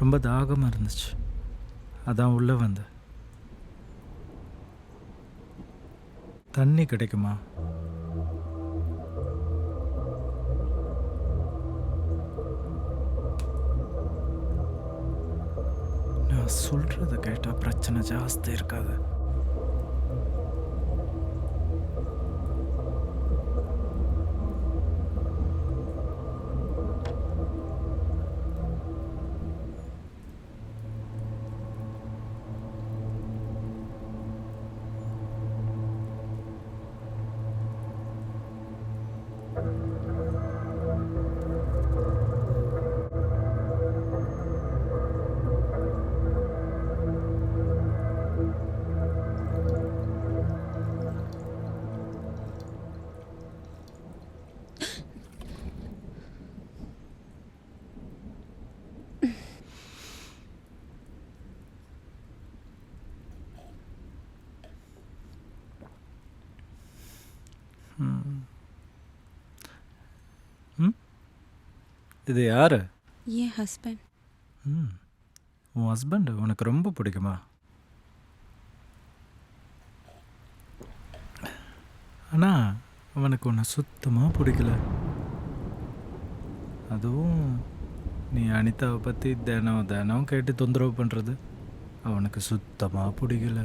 ரொம்ப தாகமாக இருந்துச்சு, அதான் உள்ளே வந்தேன். தண்ணி கிடைக்குமா? நான் சொல்கிறத கேட்டால் பிரச்சனை ஜாஸ்தி இருக்காது. இது யார்? என் ஹஸ்பண்ட். உன் ஹஸ்பண்ட் உனக்கு ரொம்ப பிடிக்குமா? ஆனால் அவனுக்கு உன்னை சுத்தமாக பிடிக்கல. அதுவும் நீ அனிதாவை பற்றி தினம் தினம் கேட்டு தொந்தரவு பண்ணுறது அவனுக்கு சுத்தமாக பிடிக்கல.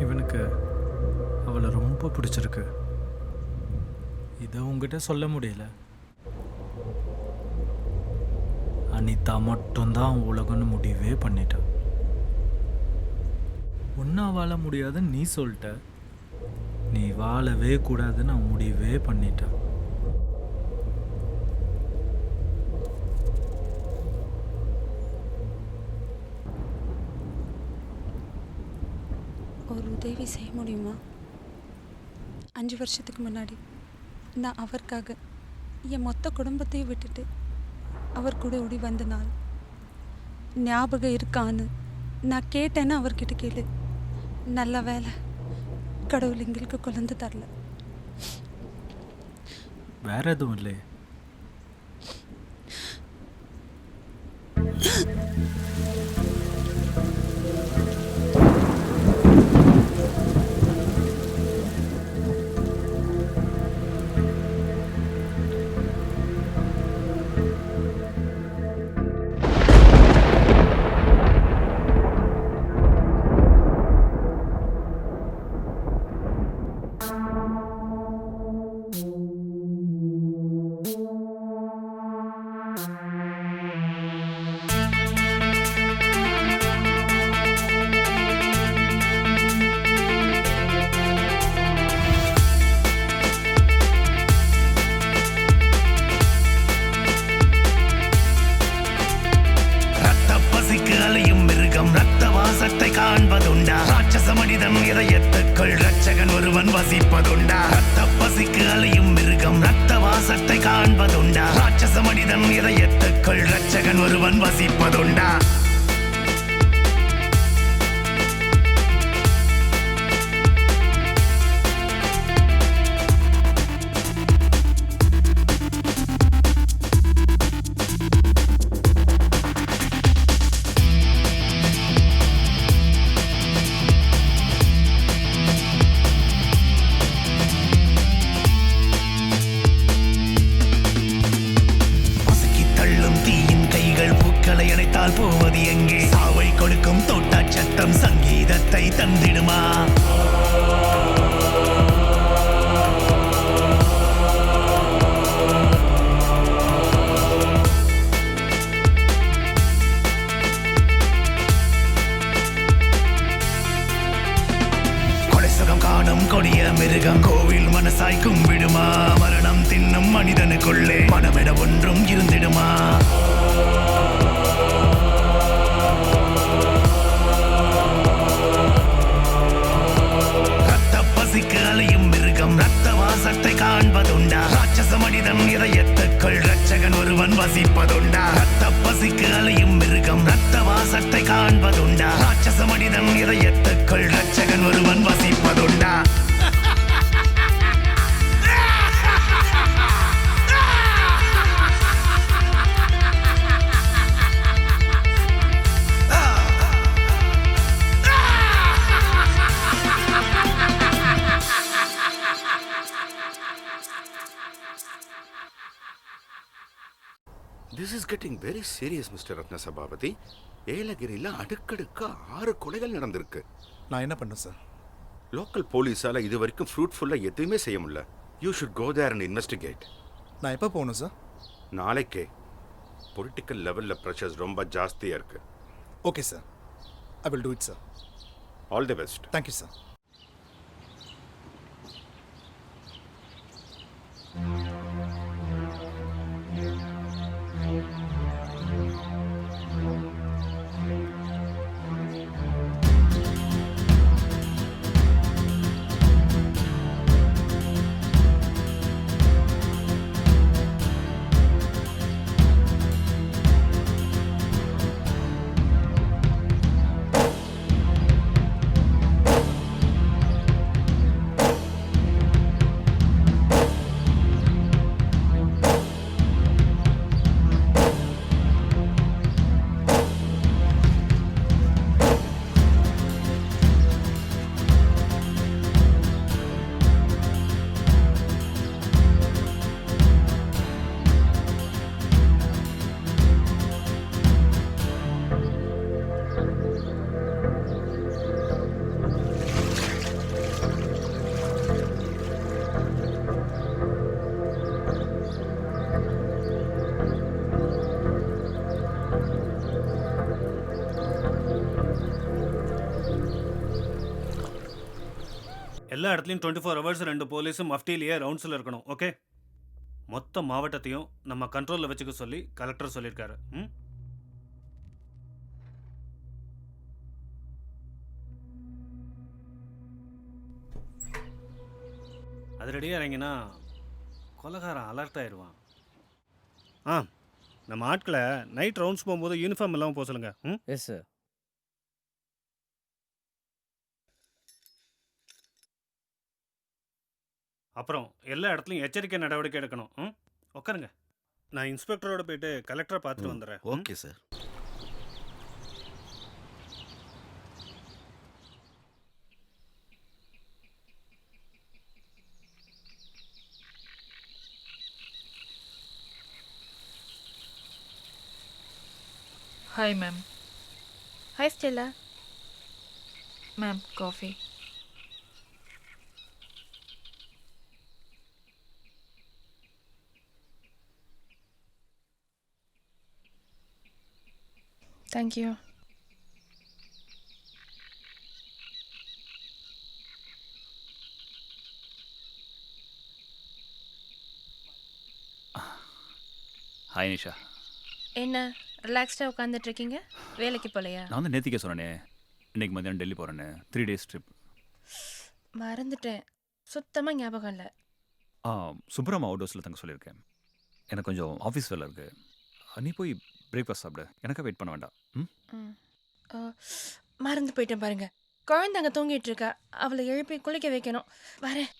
இவனுக்கு அவளை ரொம்ப பிடிச்சிருக்கு. இதை உங்ககிட்ட சொல்ல முடியல. அனிதா மட்டும்தான் உலகம்னு முடிவே பண்ணிட்டான். ஒன்றா வாழ முடியாதுன்னு நீ சொல்லிட்ட. நீ வாழவே கூடாதுன்னு அவன் முடிவே பண்ணிட்டான். ஒரு உதவி செய்ய முடியுமா? 5 வருஷத்துக்கு முன்னாடி நான் அவருக்காக என் மொத்த குடும்பத்தையும் விட்டுட்டு அவர் கூட ஓடி வந்த நாள் ஞாபகம் இருக்கான்னு நான் கேட்டேன்னு அவர்கிட்ட கேளு. நல்ல வேலை, கடவுள் எங்களுக்கு குழந்தை தரல. வேற எதுவும் இல்லையே? சட்டை காண்பதுண்டா? ராட்சச மனிதன் இதயத்துக்குள் ரட்சகன் ஒருவன் வசிப்பதுண்டா? ரத்த பசிக்கு அலையும் மிருகம் ரத்த வாசத்தை காண்பதுண்டா? ராட்சச மனிதன் இதயத்துக்குள் ரட்சகன் ஒருவன் வசிப்பதுண்டா? போவது எங்கே? சாவை கொடுக்கும் தோட்டா சத்தம் சங்கீதத்தை தந்திடுமா? கொலை சுகம் காணும் கொடிய மிருகம் கோவில் மனசாய் கும்பிடுமா? மரணம் தின்னும் மனிதனுக்குள்ளே மனமென ஒன்றும் இருந்திடுமா? அலையும் மிருகம் ரத்த வாசத்தை காண்பதுண்டா? ராட்சச மனிதன் இதயத்துக்குள் ரட்சகன் ஒருவன் வசிப்பதுண்டா? ரத்த பசிக்கு அலையும் மிருகம் ரத்த வாசத்தை காண்பதுண்டா? ராட்சச மனிதன் இதயத்துக்குள் ரட்சகன் ஒருவன் வசிப்பதுண்டா? கெட்டிங் வெரி சீரியஸ் மிஸ்டர் ரத்ன சபாபதி. ஏலகிரியில் அடுக்கடுக்கா 6 கொலைகள் நடந்திருக்கு. நான் என்ன பண்ணேன் சார்? லோக்கல் போலீஸால இது வரைக்கும் ஃப்ரூட்ஃபுல்லாக எதுவுமே செய்ய முடியல. You should go there and investigate. நான் எப்போ போகணும் சார்? நாளைக்கே. பொலிட்டிக்கல் லெவலில் ப்ரெஷர்ஸ் ரொம்ப ஜாஸ்தியாக இருக்கு. Okay sir, I will do it sir. All the best. Thank you sir. எல்லா இடத்துலையும் 24 ஹவர்ஸ் 2 போலீஸும் மஃப்டிலேயே ரவுண்ட்ஸில் இருக்கணும். ஓகே, மொத்த மாவட்டத்தையும் நம்ம கண்ட்ரோலில் வச்சுக்க சொல்லி கலெக்டர் சொல்லியிருக்காரு. அது ரெடியாக இறங்கினா கொலகாரன் அலர்ட் ஆயிடுவான். நம்ம ஆட்களை நைட் ரவுண்ட்ஸ் போகும்போது யூனிஃபார்ம் இல்லாமல் போக சொல்லுங்க. Yes sir. அப்புறம் எல்லா இடத்துலையும் எச்சரிக்கை நடவடிக்கை எடுக்கணும். உட்காருங்க, நான் இன்ஸ்பெக்டரோட போயிட்டு கலெக்டரை பார்த்துட்டு வந்துடுறேன். Okay sir. Hi, ma'am. Hi, Stella. Ma'am, coffee. Thank you. Hi Nisha. என்ன ரிலாக்ஸ்டாக உட்காந்துட்டு இருக்கீங்க? வேலைக்கு போகலையா? நான் வந்து நேத்திக்கே சொன்னேனே, இன்னைக்கு மதியானம் டெல்லி போகிறேன்னு. 3 days ட்ரிப். மறந்துட்டேன், சுத்தமாக ஞாபகம் இல்லை. சுப்ரமா அவுட் ஹவுஸில் தங்க சொல்லியிருக்கேன். எனக்கு கொஞ்சம் ஆஃபீஸ் வேலை இருக்குது. நீ போய் பிரேக்ஃபாஸ்ட் சாப்பிடு, எனக்கா வெயிட் பண்ண வேண்டாம். மறந்து போயிட்டேன் பாருங்க. குழந்தை அங்கே தூங்கிட்டு இருக்கா, அவளை எழுப்பி குளிக்க வைக்கணும். வரேன்.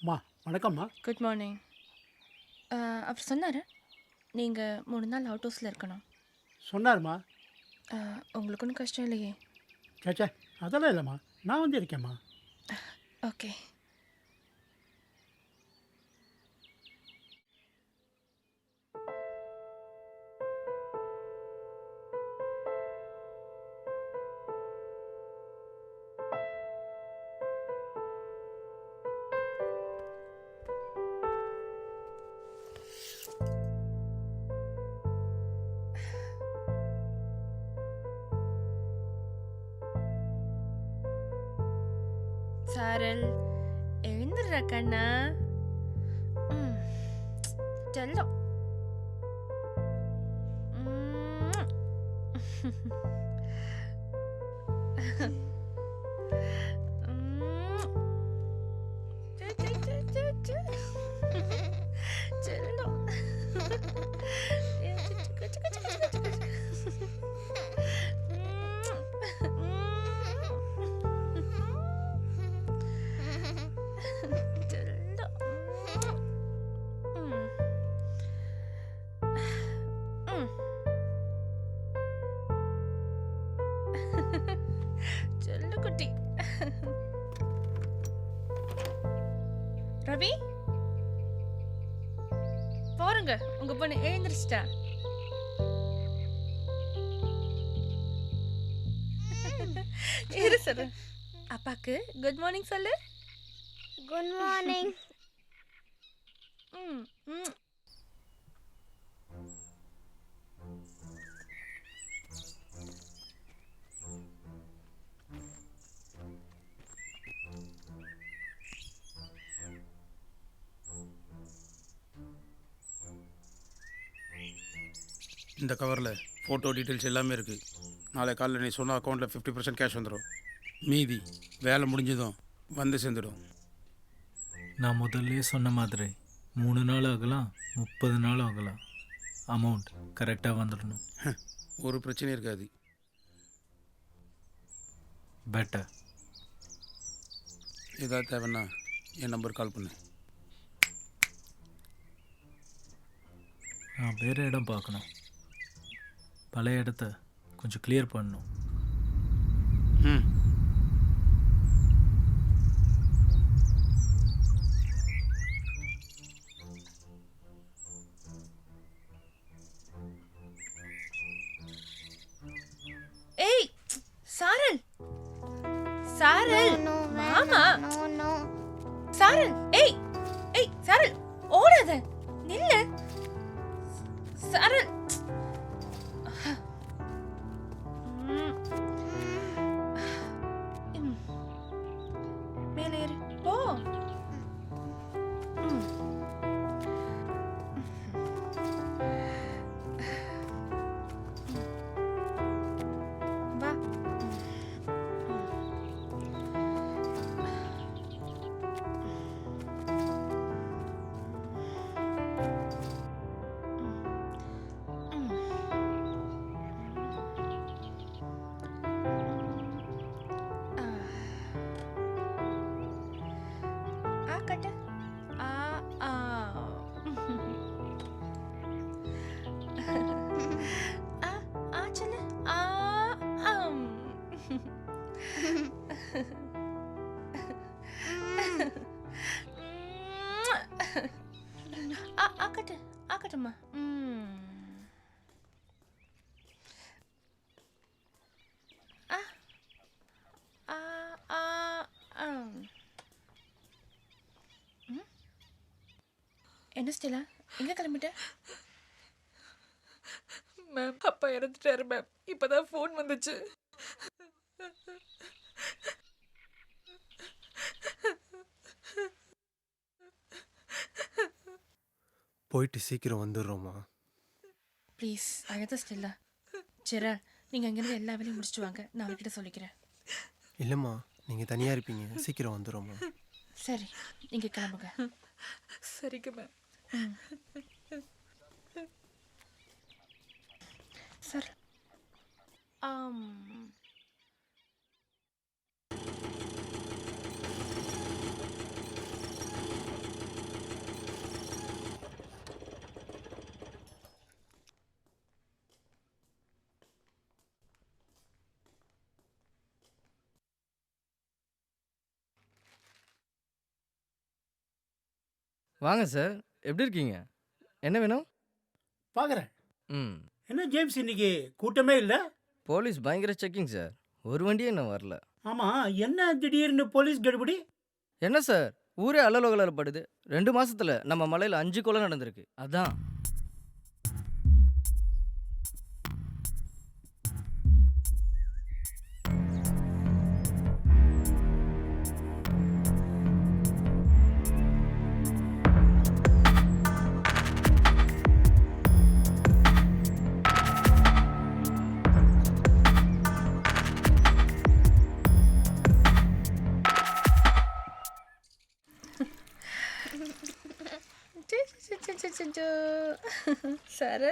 அம்மா வணக்கம்மா. Good morning. அவர் சொன்னார் நீங்கள் 3 நாள் அவுட் ஹவுஸில் இருக்கணும். சொன்னார்மா. உங்களுக்கு ஒன்றும் கஷ்டம் இல்லையே? சேச்சே, அதெல்லாம் இல்லைம்மா, நான் வந்து இருக்கேம்மா. ஓகே. சாரல், எழுந்துடுற கண்ணா. செல்லம். செல்லம். ரவி போறங்க, உங்க பொண்ணு எழுந்திருச்சிட்டா. இரு சொல்லு. அப்பாக்கு குட் மார்னிங் சொல்லு. Good morning. ம், ம். இந்த கவரில் ஃபோட்டோ டீட்டெயில்ஸ் எல்லாமே இருக்குது. நாளை காலையில் நீ சொன்ன அக்கௌண்ட்டில் 50% கேஷ் வந்துடும். மீதி வேலை முடிஞ்சதும் வந்து சேர்ந்துடும். நான் முதல்ல சொன்ன மாதிரி 3 நாள் ஆகலாம், 30 நாள் ஆகலாம், அமௌண்ட் கரெக்டாக வந்துடணும். ஒரு பிரச்சனையும் இருக்காது. பெட்டர். ஏதாவது தேவைன்னா என் நம்பர் கால் பண்ணு. நான் வேறு இடம் பார்க்கணும். பழைய இடத்த கொஞ்சம் கிளியர் பண்ணணும். ம். ஏய் சாரல், சாரல் மாமா, நோ நோ. சாரல். ஏய் ஏய் சாரல், ஓடாத, நில்லு சாரல். மேலே ஏறு போ. வா. ஆ கட்ட. ஆ ஆ. ஆ ஆ சொல்லு. ஆ ஆம். ஆ ஆ கட்டு. ஆ கட்டுமா. ஆ ஆ ஆ ஆம். என்ன ஸ்டெலா, எங்க கிளம்பிட்ட? மேம், அப்பா இறந்துட்டாரு மேம். இப்பதான் ஃபோன் வந்துச்சு. போயிட்டு சீக்கிரம் வந்துடுறோமா? ப்ளீஸ் அழகா ஸ்டெல்லா. ஜெரால், நீங்க அங்கிருந்து எல்லா வேலையும் முடிச்சுட்டு வாங்க, நான் அவர்கிட்ட சொல்லிக்கிறேன். இல்லைம்மா, நீங்கள் தனியாக இருப்பீங்க. சீக்கிரம் வந்துடுறோமா? சரி, நீங்க கிளம்புங்க. சரிங்க மேம். சார். வாங்க சார், எப்படி இருக்கீங்க? என்ன வேணும்? பார்க்குறேன். ம். என்ன ஜேம்ஸ், இன்னைக்கு கூட்டமே இல்லை? போலீஸ் பயங்கர செக்கிங் சார். ஒரு வண்டியே இன்னும் வரல. ஆமாம், என்ன திடீர்னு போலீஸ் கடுபடி? என்ன சார், ஊரே அல்லலோகலப்படுது. 2 மாசத்துல நம்ம மலையில் 5 கொலை நடந்திருக்கு. அதான். Sir.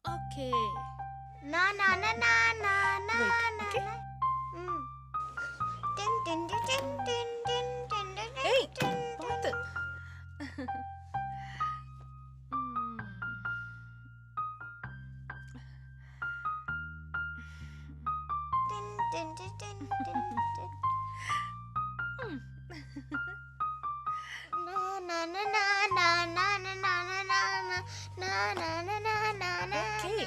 Okay Na na na na na na Wait, na. okay. na. Tin tin tin tin tin tin tin tin. ஏய் பார்த்து Tin tin tin tin tin tin. Na na na na na na na na na na na na na na na na. Okay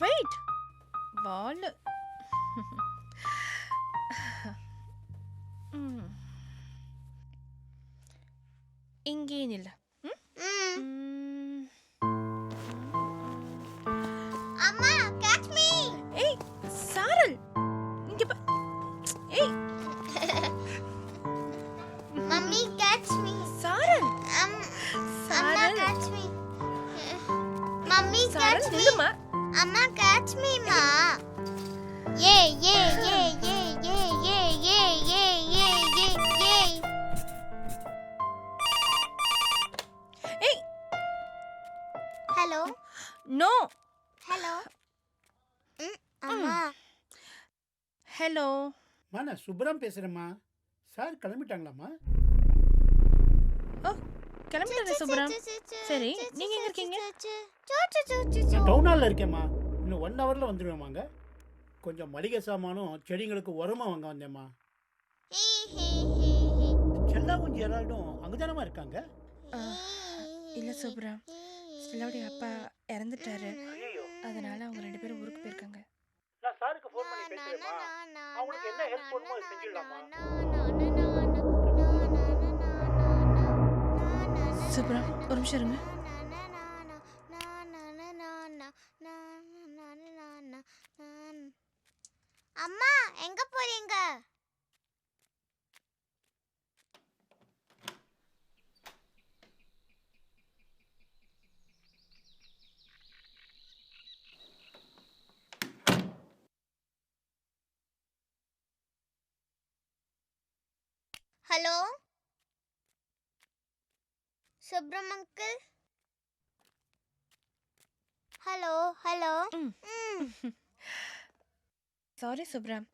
wait Paul இங்கே நில்ல Amma, catch me. ஏய் சாரல் இங்க ஏய் Mummy, catch me. சாரல் Amma, சாரல் catch me. Mummy, catch சாரல் me. நில்லுமா Amma, catch me, ma. Yay, yay, yay, yay, yay, yay, yay, yay, yay, yay, yay. ஏய் Hello, no hello. Amma. Hello நான் சுப்ரம் பேசுறேம்மா. சார் கிளம்பிட்டாங்களாம்மா? ஓ கிளம்பிட்டாரு சுப்ரம் சரி நீங்க எங்க இருக்கீங்க நான் டவுன் ஹாலில் இருக்கேம்மா. இன்னும் 1 ஹவரில் வந்துடுவேம்மாங்க. கொஞ்சம் மளிகை சாமானும் செடிங்களுக்கு உரமாக வாங்க வந்தேம்மா. செல்லாவும் ஜெரால்டும் அங்கே தானம்மா இருக்காங்க? இல்ல சுப்ரம் ஸ்டெல்லாவுடைய அப்பா இறந்துட்டாரு அதனால அவங்க 2 பேரும் ஊருக்கு போயிருக்காங்க நான் சாருக்கு ஃபோன் பண்ணி பேசுறேம்மா. அவங்களுக்கு என்ன ஹெல்ப் பண்ணுமோ அதை செஞ்சிடலாமா? சுப்ரம் ஒரு நிமிஷம் இருங்க அம்மா எங்க போறீங்க? Hello Subram uncle. Hello hello. Sorry Subram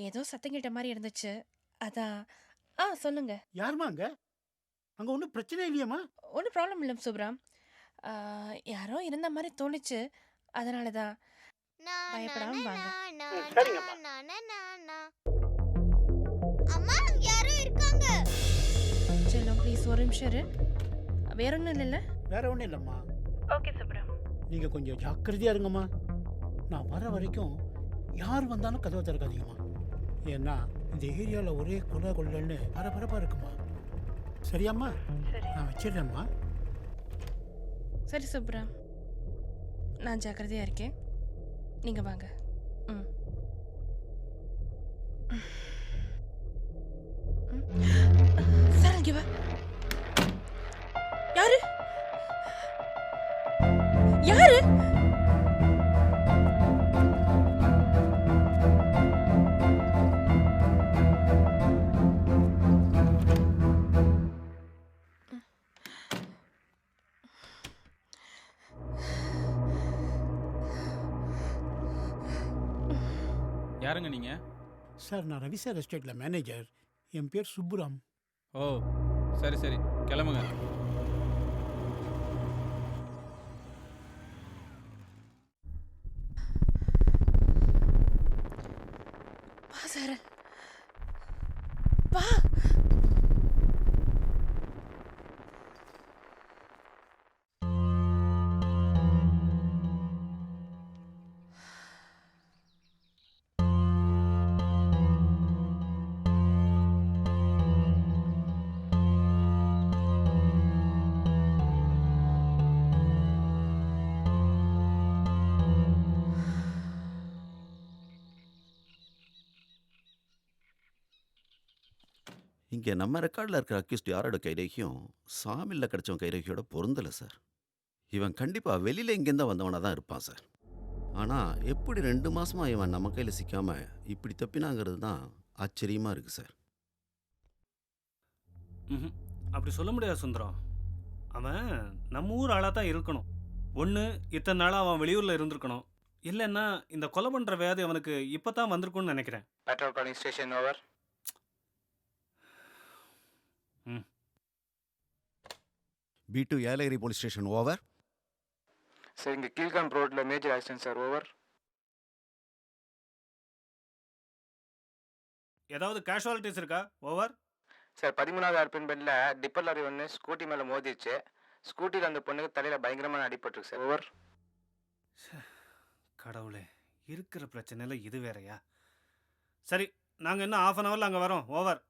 ஏதோ சத்தம் கேட்ட மாதிரி இருந்துச்சு அதான் சொல்லுங்க யாரும்மா அங்கே? அங்கே ஒன்றும் பிரச்சனை இல்லையாம்மா? ஒன்றும் ப்ராப்ளம் இல்லை சுப்ரம் யாரோ இருந்த மாதிரி தோணுச்சு அதனால தான் பயப்படாம வாங்க சரிங்கம்மா. அம்மா யாரோ இருக்காங்க. செல்லம் ப்ளீஸ் ஒரு நிமிஷம் இரு வேற ஒன்றும் இல்லைல்ல வேற ஒன்றும் இல்லைம்மா. ஓகே சுப்ரம் நீங்கள் கொஞ்சம் ஜாக்கிரதையாக இருங்கம்மா. நான் வர வரைக்கும் யார் வந்தாலும் கதவை திறக்காதீங்கம்மா. ஏன்னா இந்த ஏரியாவில் ஒரே கொலை கொள்ளன்னு பரபரப்பாக இருக்குமா. சரியாம்மா? நான் வச்சிடுறேம்மா. சரி சுப்ரம் நான் ஜாக்கிரதையாக இருக்கேன் நீங்கள் வாங்க சார் இங்கே வா யாரு யாரு யாருங்க நீங்கள்? சார் நான் ரவி சார் எஸ்டேட்டில் மேனேஜர். என் பேர் சுப்புராம். ஓ சரி சரி கிளம்புங்க. வா சார் வா இங்கே நம்ம ரெக்கார்டில் இருக்கிற அக்யூஸ்ட் யாரோட கைரேகியும் சாமியில் கிடச்சவன் கைரேகியோட பொருந்தலை சார். இவன் கண்டிப்பாக வெளியில் எங்கேருந்தா வந்தவனாக தான் இருப்பான் சார். ஆனால் எப்படி 2 மாதமாக இவன் நம்ம கையில் சிக்காமல் இப்படி தப்பினாங்கிறது தான் ஆச்சரியமாக இருக்குது சார். அப்படி சொல்ல முடியாது சுந்தரம். அவன் நம்ம ஊர் ஆளாக தான் இருக்கணும். ஒன்று இத்தனை நாளாக அவன் வெளியூரில் இருந்திருக்கணும், இல்லைன்னா இந்த கொலை பண்ணுற வியாதி அவனுக்கு இப்போ தான் வந்திருக்கும்னு நினைக்கிறேன். Petrol calling station over. ம். B2 Yelagiri police station over. Sir இங்கே கீழ்காம் ரோட்டில் மேஜர் ஆக்சிடென்ட் சார். ஓவர். ஏதாவது கேஷுவாலிட்டிஸ் இருக்கா? ஓவர். சார் 13வது ஆர்பின் பெட்டில் டிப்பர் லாரி ஒன்று ஸ்கூட்டி மேலே மோதிச்சு. ஸ்கூட்டியில் அந்த பொண்ணுக்கு தலையில் பயங்கரமான அடிபட்டுருக்கு சார். ஓவர். கடவுளே, இருக்கிற பிரச்சனையில் இது வேறயா? சரி, நாங்கள் இன்னும் ½ அன் ஹவரில் அங்கே வரோம். ஓவர்.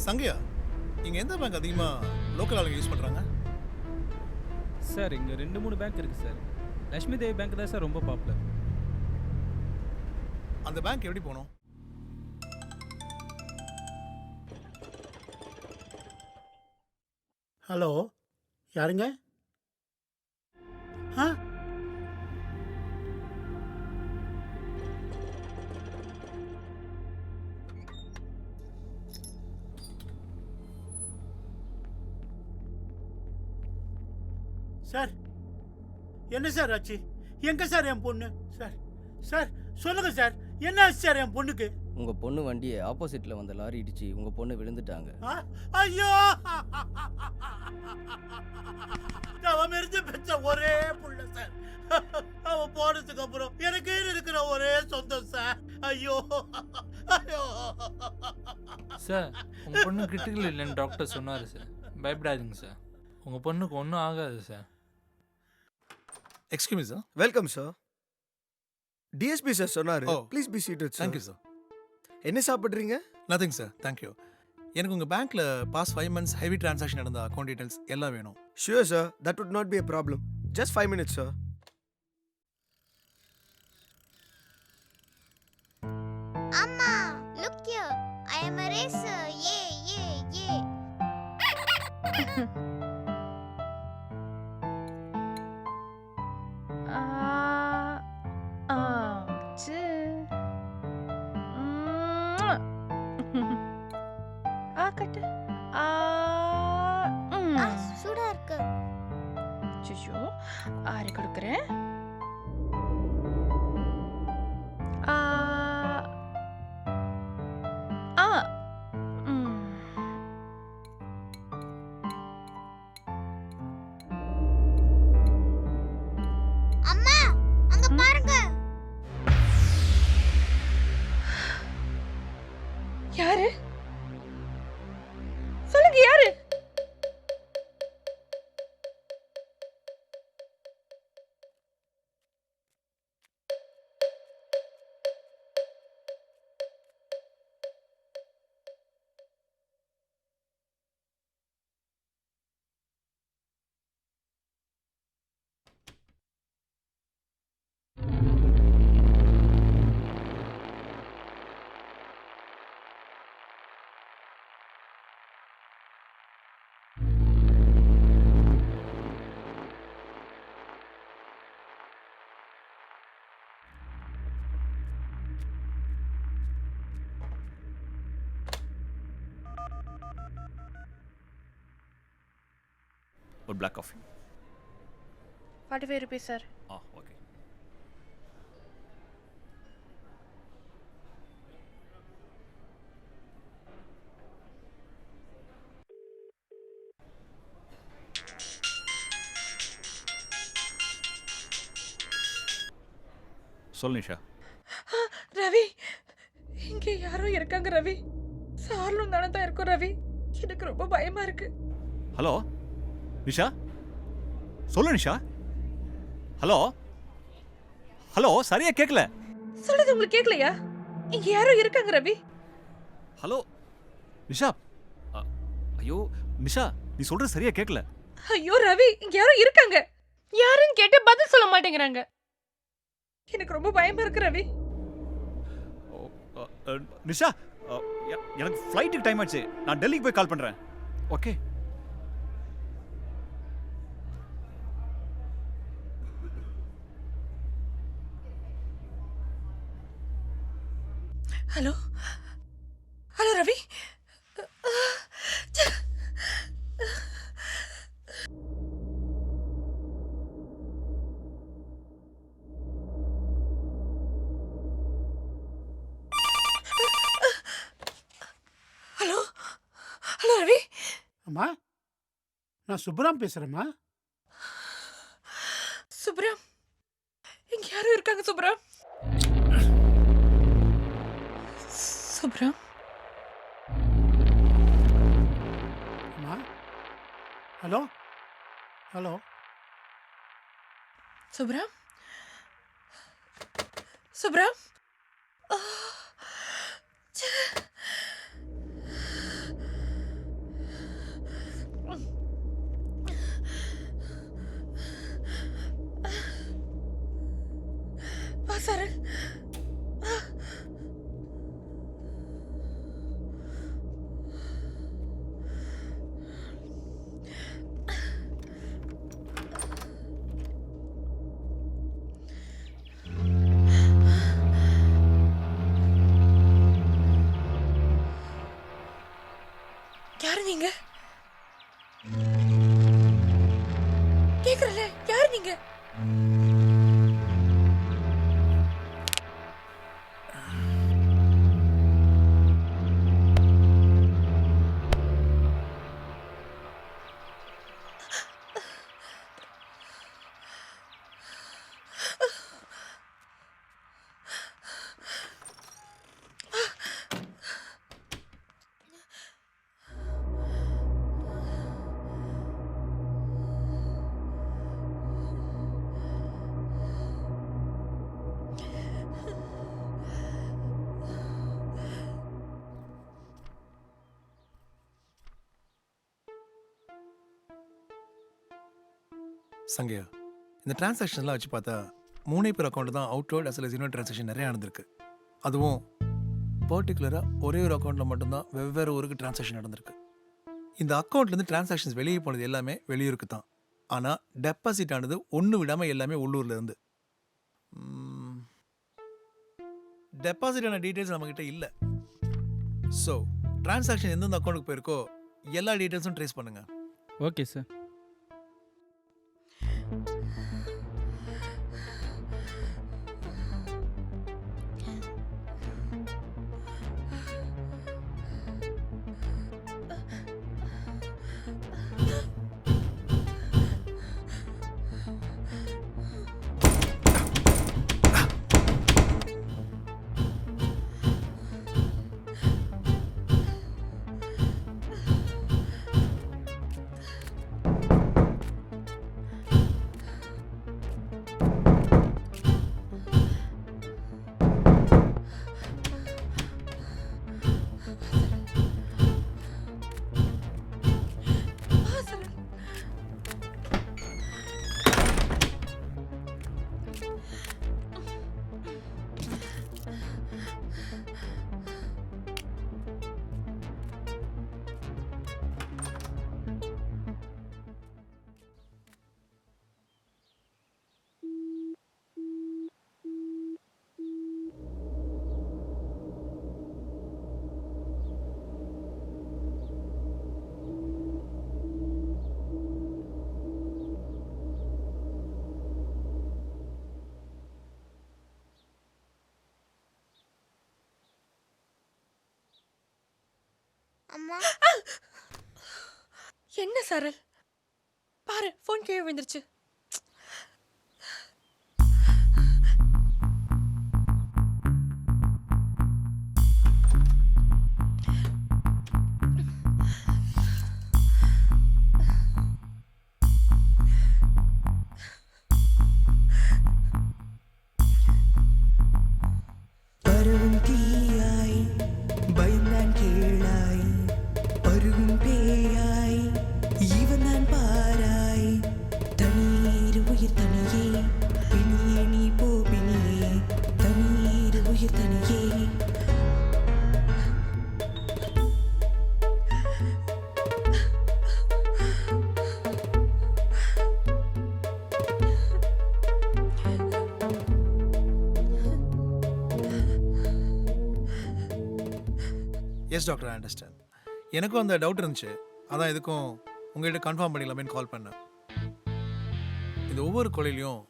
சங்கையா, இங்கே எந்த பேங்க் அதிகமாக லோக்கல் ஆளுங்க யூஸ் பண்ணுறாங்க? சார் இங்கே 2-3 பேங்க் இருக்குது சார். லட்சுமி தேவி பேங்க் தான் சார் ரொம்ப பாப்புலர். அந்த பேங்க் எப்படி போகணும்? ஹலோ, யாருங்க? ஆ சார், என்ன சார் ஆச்சு? எங்க சார் என் பொண்ணு? சார் சார் சொல்லுங்க சார், என்ன ஆச்சு சார் என் பொண்ணுக்கு? உங்க பொண்ணு வண்டியை ஆப்போசிட்ல வந்த லாரி இடிச்சு உங்க பொண்ணு விழுந்துட்டாங்க. ஐயோ, அவன் மெரிஞ்சு பெற்ற ஒரே புள்ள சார். அவன் போனதுக்கு அப்புறம் எனக்கு இருக்கிற ஒரே சொந்தம் சார். ஐயோ ஐயோ சார், உங்கள் பொண்ணு கிரிட்டிக்கல் இல்லைன்னு டாக்டர் சொன்னார் சார். பயப்படாதீங்க சார், உங்கள் பொண்ணுக்கு ஒன்றும் ஆகாது sir. Excuse me sir. Welcome sir. DSP sir சொன்னார். Please be seated sir. Thank you sir. என்ன சாப்பிட்றீங்க? Nothing sir, thank you. எனக்கு உங்கள் பேங்க்கில் பாஸ்ட் 5 months ஹெவி டிரான்சாக்ஷன் நடந்த அக்கௌண்ட் டீட்டெயில்ஸ் எல்லாம் வேணும். Sure sir, that would not be a problem. Just 5 minutes sir. அம்மா, look here. I am a racer. Yay, yay, yay. கட்டு. சூடா இருக்கு. சுஷு ஆறி கொடுக்குறேன். அம்மா, அங்க பாருங்க. யாரு? சொல்லுங்க யாரு? ஒரு black coffee. 45 rupees sir. Okay. சொல் நிஷா. ரவி, இங்கே யாரோ இருக்காங்க ரவி. சார்லும் தானே தான் இருக்கும் ரவி. எனக்கு ரொம்ப பயமா இருக்கு. ஹலோ நிஷா, சொல்லு நிஷா. ஹலோ ஹலோ, சரியா கேட்கல. சொல்லுது உங்களுக்கு கேட்கலையா? இங்க யாரோ இருக்காங்க ரவி. ஹலோ நிஷா. ஐயோ நிஷா, நீ சொல்றது சரியா கேட்கல. ஐயோ ரவி, இங்க யாரோ இருக்காங்க. யாருன்னு கேட்டு பதில் சொல்ல மாட்டேங்கிறாங்க. எனக்கு ரொம்ப பயமா இருக்கு ரவி. நிஷா எனக்கு ஃப்ளைட்டுக்கு டைம் ஆச்சு. நான் டெல்லிக்கு போய் கால் பண்ணுறேன். Okay. Hello hello Ravi. Hello hello Ravi. அம்மா நான் சுப்ராம் பேசுகிறேம்மா. சுப்ராம், இங்க யாரும் இருக்காங்க சுப்ராம். சுப்ராம். அம்மா ஹலோ ஹலோ. சுப்ராம் சுப்ராம். சரண். யாரு நீங்க? கேக்குறல, யாரு நீங்க? சங்கையா, இந்த டிரான்சாக்ஷன்லாம் வச்சு பார்த்தா 3 பேர் அக்கௌண்ட் தான் outward as well as inward transaction நிறைய நடந்திருக்கு. அதுவும் பர்டிகுலராக ஒரே ஒரு அக்கௌண்ட்டில் மட்டும்தான் வெவ்வேறு ஊருக்கு டிரான்சாக்ஷன் நடந்திருக்கு. இந்த அக்கௌண்ட்லேருந்து டிரான்சாக்ஷன்ஸ் வெளியே போனது எல்லாமே வெளியூருக்கு தான். ஆனால் டெபாசிட் ஆனது ஒன்று விடாமல் எல்லாமே உள்ளூரில் இருந்து. டெபாசிட் ஆன டீட்டெயில்ஸ் நம்மக்கிட்ட இல்லை. ஸோ டிரான்சாக்ஷன் எந்தெந்த அக்கௌண்ட்டுக்கு போயிருக்கோ எல்லா டீட்டெயில்ஸும் ட்ரேஸ் பண்ணுங்க. Okay sir. அம்மா. என்ன சரல், பாரு ஃபோன் கீழே விழுந்துருச்சு. பருவும் தீயாய் பயந்தான் கீழாய் பருகும் பேயாய் இவன் நான் பாராய் தண்ணீர் உயிர் தனியே பிணியே நீ போ பிணியே தண்ணீர் உயிர் தனியே எஸ் டாக்டர், ஐ அண்டர்ஸ்டாண்ட். எனக்கும் அந்த டவுட் இருந்துச்சு, அதான் இதுக்கும் உங்கள்கிட்ட கன்ஃபார்ம் பண்ணிடலாமேன்னு கால் பண்ணேன். இந்த ஒவ்வொரு கொலையிலையும்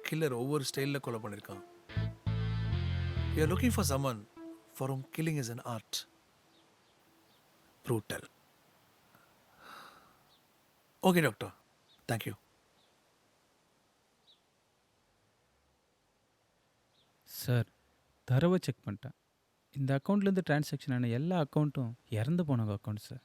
கில்லர் ஒவ்வொரு ஸ்டைலில் கொலை பண்ணியிருக்கான். You are looking for summon for whom killing is an art. Brutal. Okay doctor, thank you. Sir, தரவை செக் பண்ணிட்டேன். இந்த அக்கௌண்ட்லேருந்து டிரான்சாக்ஷன் ஆன எல்லா அக்கௌண்ட்டும் இறந்து போன அக்கௌண்ட் சார்.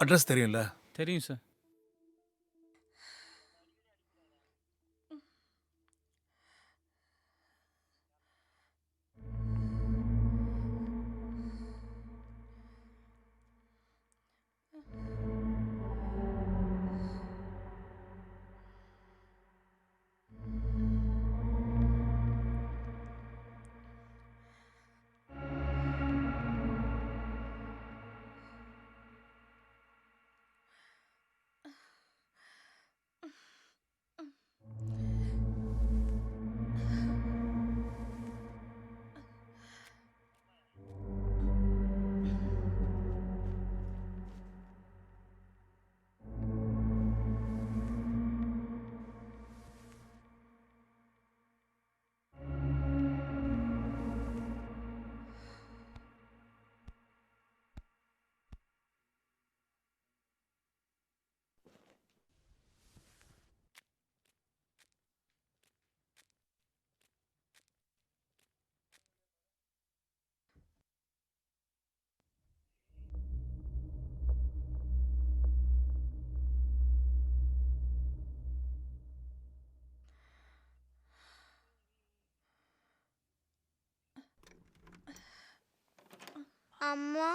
அட்ரஸ் தெரியும்ல? தெரியும் சார். அம்மா,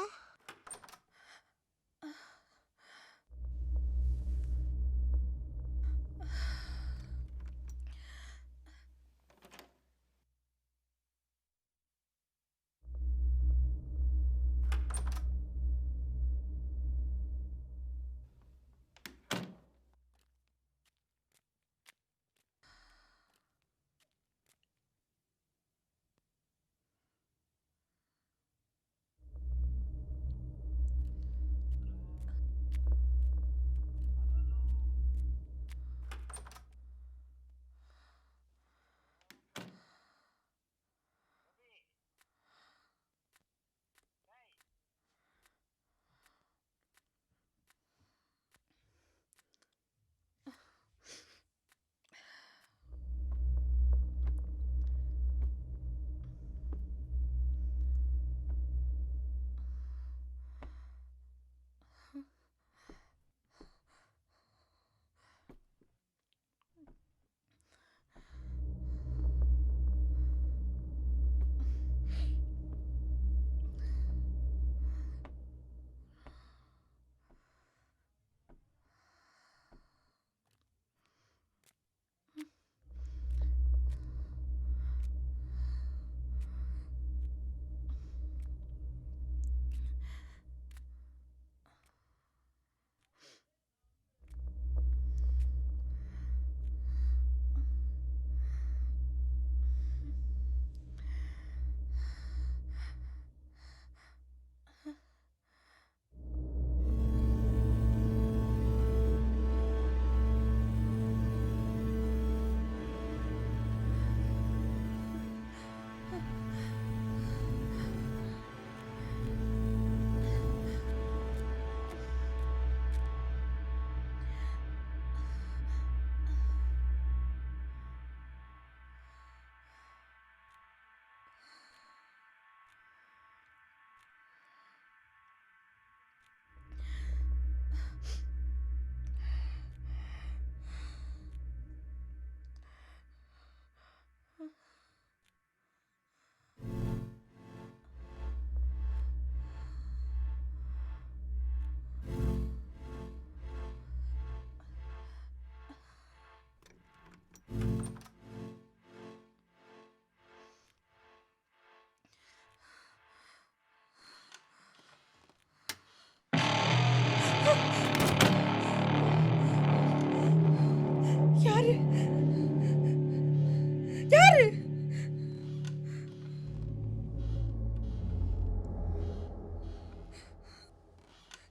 யாரு?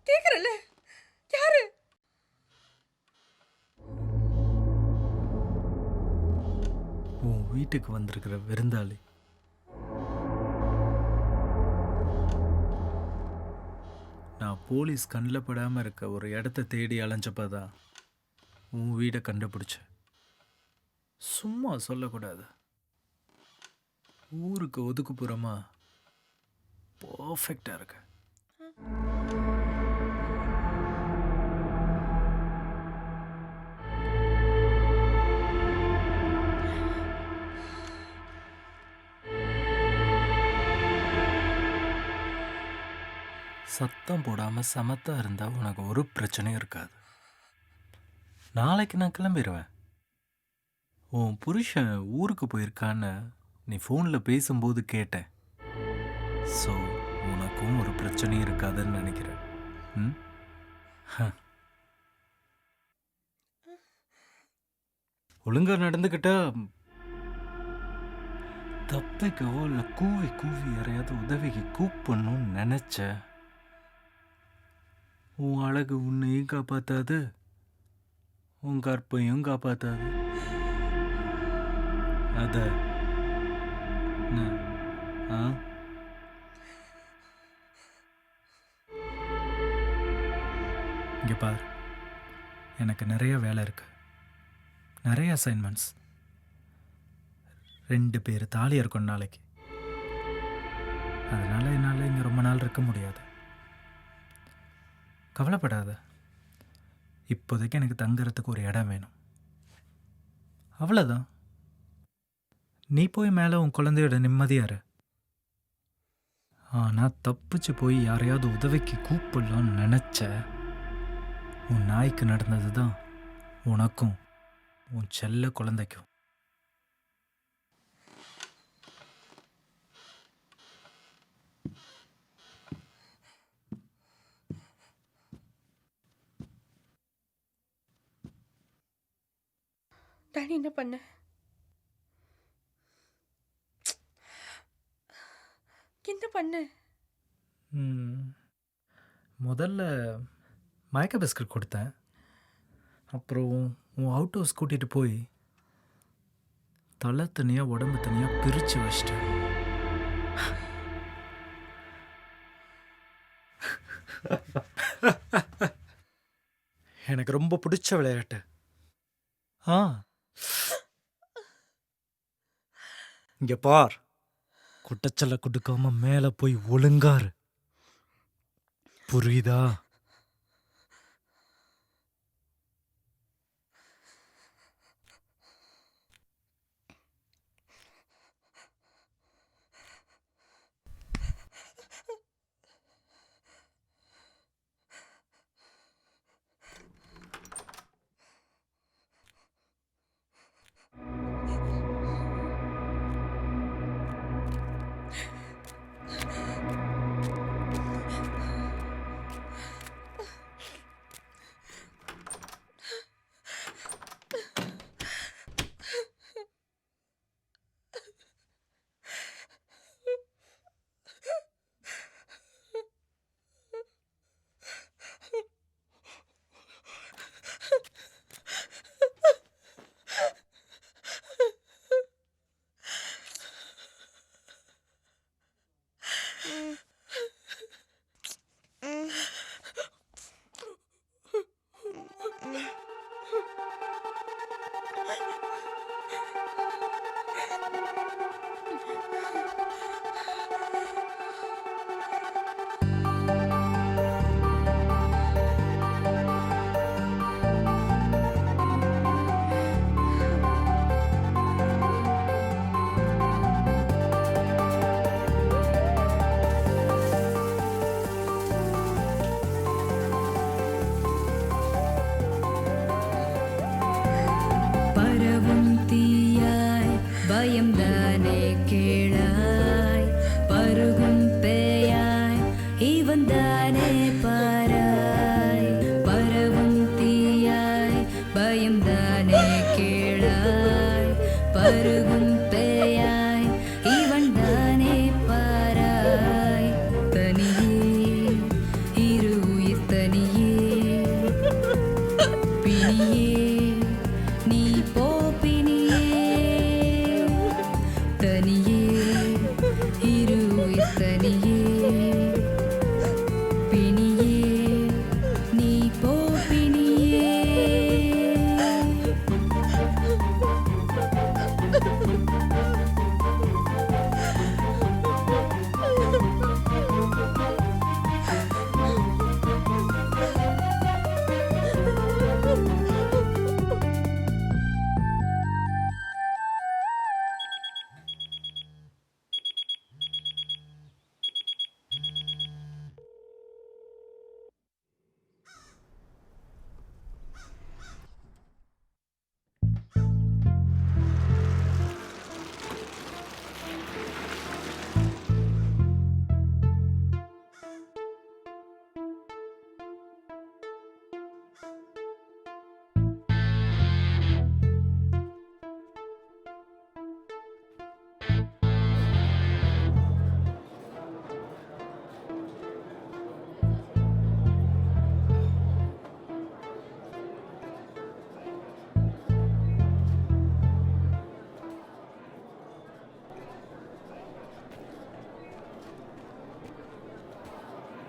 கேக்குறல்ல, யாரு? உன் வீட்டுக்கு வந்திருக்கிற விருந்தாளி. நான் போலீஸ் கண்ணில் படாமல் இருக்க ஒரு இடத்த தேடி அலைஞ்சப்பதான் உன் வீடை கண்டுபிடிச்சேன். சும்மா சொல்லக்கூடாது. ஊருக்கு ஒதுக்குப்புறமா பர்ஃபெக்டாக இருக்கு. சத்தம் போடாமல் சமத்தா இருந்தால் உனக்கு ஒரு பிரச்சனையும் இருக்காது. நாளைக்கு நான் கிளம்பிடுவேன். உன் புருஷன் ஊருக்கு போயிருக்கான்னு நீ ஃபோனில் பேசும்போது கேட்டேன். ஸோ உனக்கும் ஒரு பிரச்சனையும் இருக்காதுன்னு நினைக்கிறேன். ம் ஒழுங்கா நடந்துக்கிட்டா தப்பிக்கவோ இல்லை கூவி கூவி யாரையாவது உதவிக்கு கூப்பிடணும்னு நினச்ச உன் அழகு உன்னையும் காப்பாத்தாது, உன் கற்பையும் காப்பாத்தாது. அத இங்கே பார், எனக்கு நிறைய வேலை இருக்கு, நிறைய அசைன்மெண்ட்ஸ். 2 பேர் தாலி இருக்கும் நாளைக்கு. அதனால் என்னால் இங்கே ரொம்ப நாள் இருக்க முடியாது. கவலைப்படாத. இப்போதைக்கு எனக்கு தங்குறதுக்கு ஒரு இடம் வேணும், அவ்வளோதான். நீ போய் மேலே உன் குழந்தையோட நிம்மதியாரு. ஆனால் தப்பிச்சு போய் யாரையாவது உதவிக்கு கூப்பிடலான்னு நினச்ச உன் நாய்க்கு நடந்தது தான் உனக்கும் உன் செல்ல குழந்தைக்கும். டாடி என்ன பண்ண? என்ன பண்ண? முதல்ல மயக்க பிஸ்கட் கொடுத்தேன். அப்புறம் உன் அவுட் ஹவுஸ் கூட்டிகிட்டு போய் தலை தனியாக உடம்பு தனியாக பிரித்து வச்சிட்டேன். எனக்கு ரொம்ப பிடிச்ச விளையாட்டு. இங்க பார், குட்டச்சல கொடுக்காம மேலே போய் ஒழுங்காரு, புரியுதா? பரவும் தீயாய் பயம்தானே கேளாய், பருகும் பேயாய் இவன் தானே பாராய். பரவும் தீயாய் பயம்தானே கேளாய், பருகும்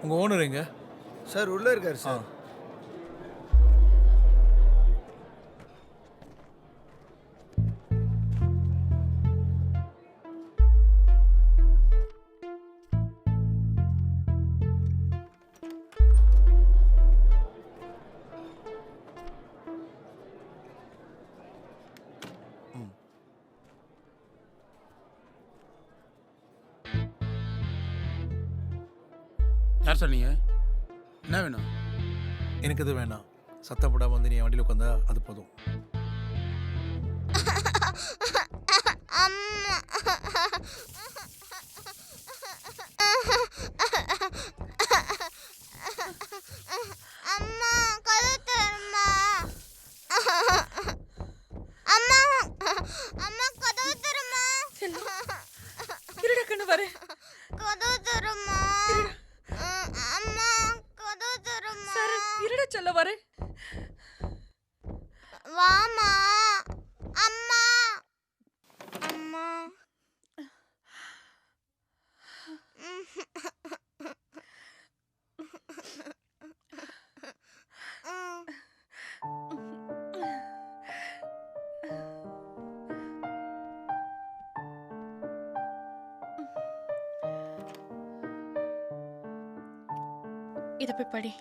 உங்கள் ஓனர் எங்க? சார் உள்ளே இருக்கார் சார். யார் சார் நீங்கள்? என்ன வேணும்? எனக்கு எது வேணாம். சத்தம் போடாமல் வந்து நீ என் வண்டியில் உட்காந்தா அது போதும். அம்மா அம்மா கதவு தருமா? அம்மா அம்மா கதவு தருமா? இருடா கண்ணு வரேன். கதவு தருமா? அம்மா கதவு தருமா? சரி இருடா சொல்ல வரேன். வாமா அம்மா. அம்மா இத போய் படி.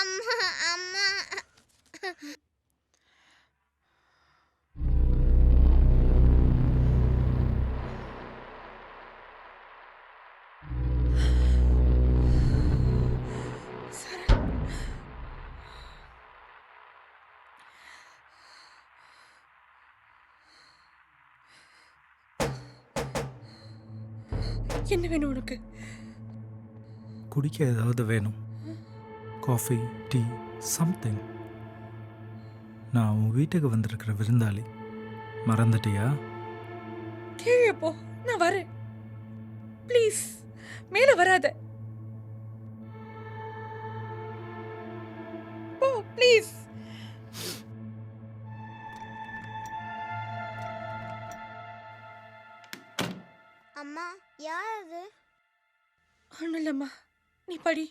அம்மா அம்மா என்ன வேணும் உனக்கு? குடிக்க ஏதாவது வேணும். Coffee, tea, something. நான் உன் வீட்டுக்கு வந்திருக்கிற விருந்தாளி. மறந்துட்டியா? கீழே போ, நான் வரேன். ப்ளீஸ் மேல வராத. போ ப்ளீஸ். அம்மா யார் அது? ஒன்றும் இல்லைம்மா, நீ படி.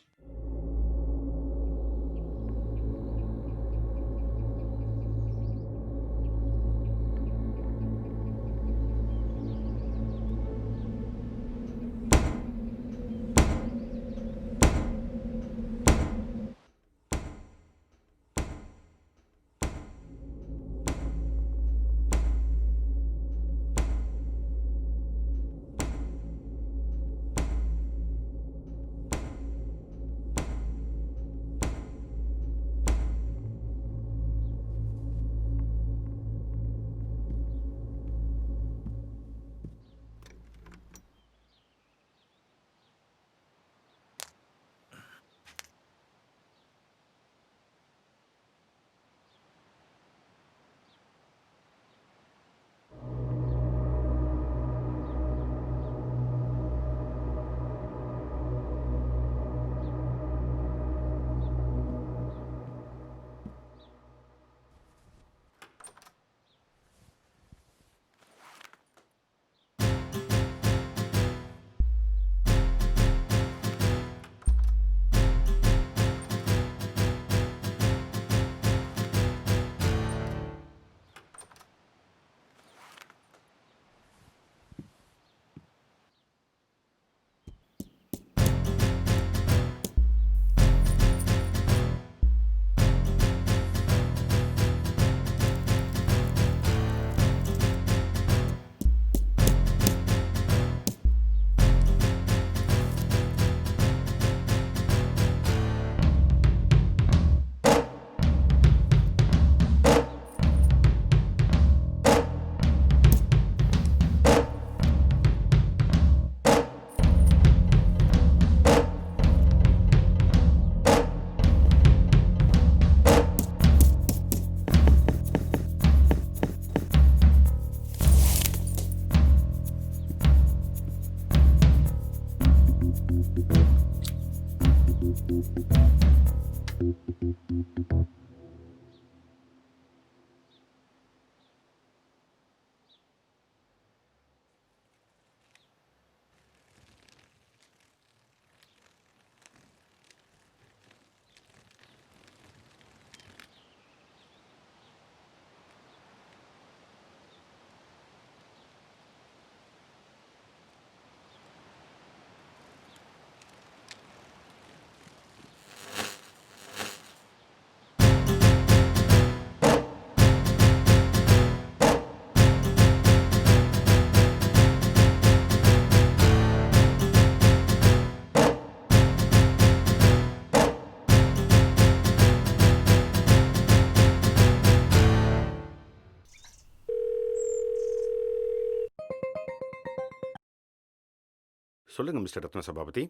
சொல்லுங்க மிஸ்டர் ரத்ன சபாபதி.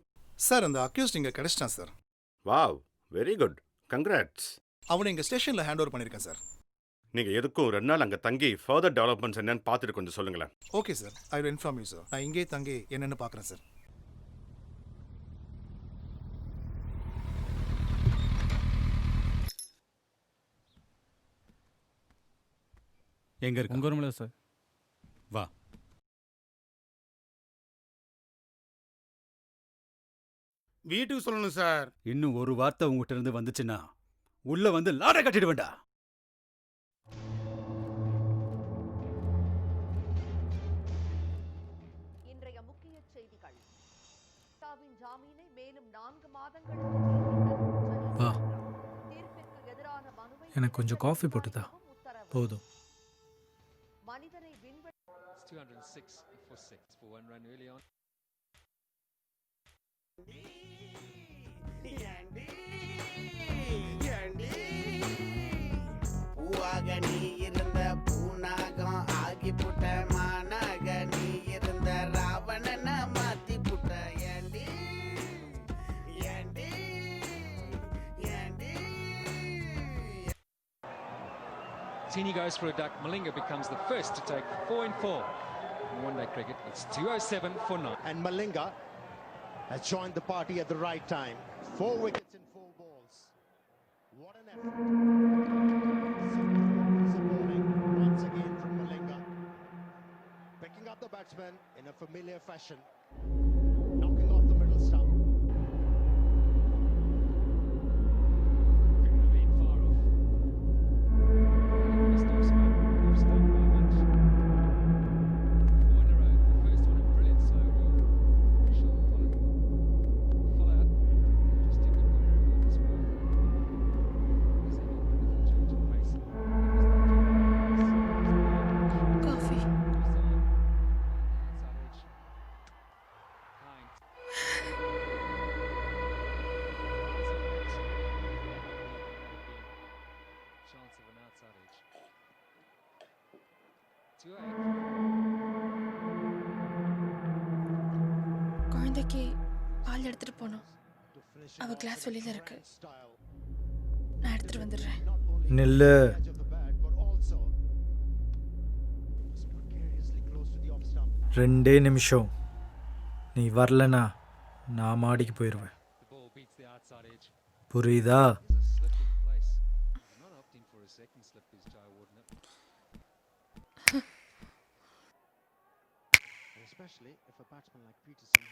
சார் அந்த அக்யூஸ்ட் இங்கே கிடைச்சிட்டான் sir. Wow, very good, congrats. அவனை எங்கள் ஸ்டேஷனில் ஹேண்ட் ஓவர் பண்ணியிருக்கேன் சார். நீங்கள் எதுக்கும் 2 நாள் அங்கே தங்கி ஃபர்தர் டெவலப்மெண்ட்ஸ் என்னன்னு பார்த்துட்டு கொஞ்சம் சொல்லுங்களேன். Okay sir, I will inform you sir. நான் இங்கே தங்கி என்னென்னு பார்க்குறேன் சார். எங்கே இருக்கு? உங்கள் ரூமில் சார். வா. வீட்டுக்கு சொல்லணும் சார். இன்னும் ஒரு வார்த்தை உங்ககிட்ட இருந்து வந்துச்சுன்னா உள்ள வந்து லாடை கட்டிட்டு வேண்டா. இன்றைய முக்கிய செய்திகள். ஜாமீனை மேலும் 4 மாதங்களுக்கு வா, எனக்கு கொஞ்சம் காஃபி போட்டுதா போதும். மனிதனை பூவாக நீ இருந்த பூனாகம் ஆகி புட்ட மானாக நீ இருந்த ராவணன மாத்தி புட்ட. ஏண்டி ஏண்டி ஏண்டி. Tini goes for a duck. Malinga becomes the first to take 4 in 4. In one-day cricket, it's 207 for 9. And Malinga has joined the party at the right time. 4 wickets in 4 balls. What an effort. Supporting once again from Malinga. Picking up the batsman in a familiar fashion. Knocking off the middle stump. குழந்தைக்கு பால் எடுத்துட்டு போகணும். அவ class வெளியில இருக்கு. நான் எடுத்துட்டு வந்துடுறேன். நில்லு. ரெண்டே நிமிஷம். நீ வரலனா நான் மாடிக்கு போயிடுவேன். புரியுதா? Especially if a batsman like Peterson.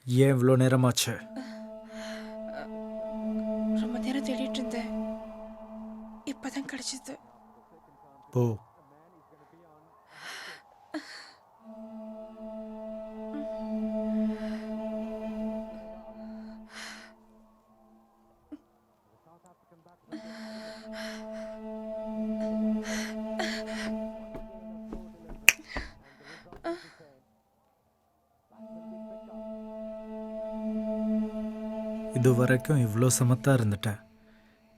ஏன் இவ்வளோ நேரமாச்சு? ரொம்ப நேரம் தேடிட்டு இருந்தேன். இப்பதான் கிடைச்சது. போ. இது வரைக்கும் இவ்வளோ சமத்தாக இருந்துட்டேன்.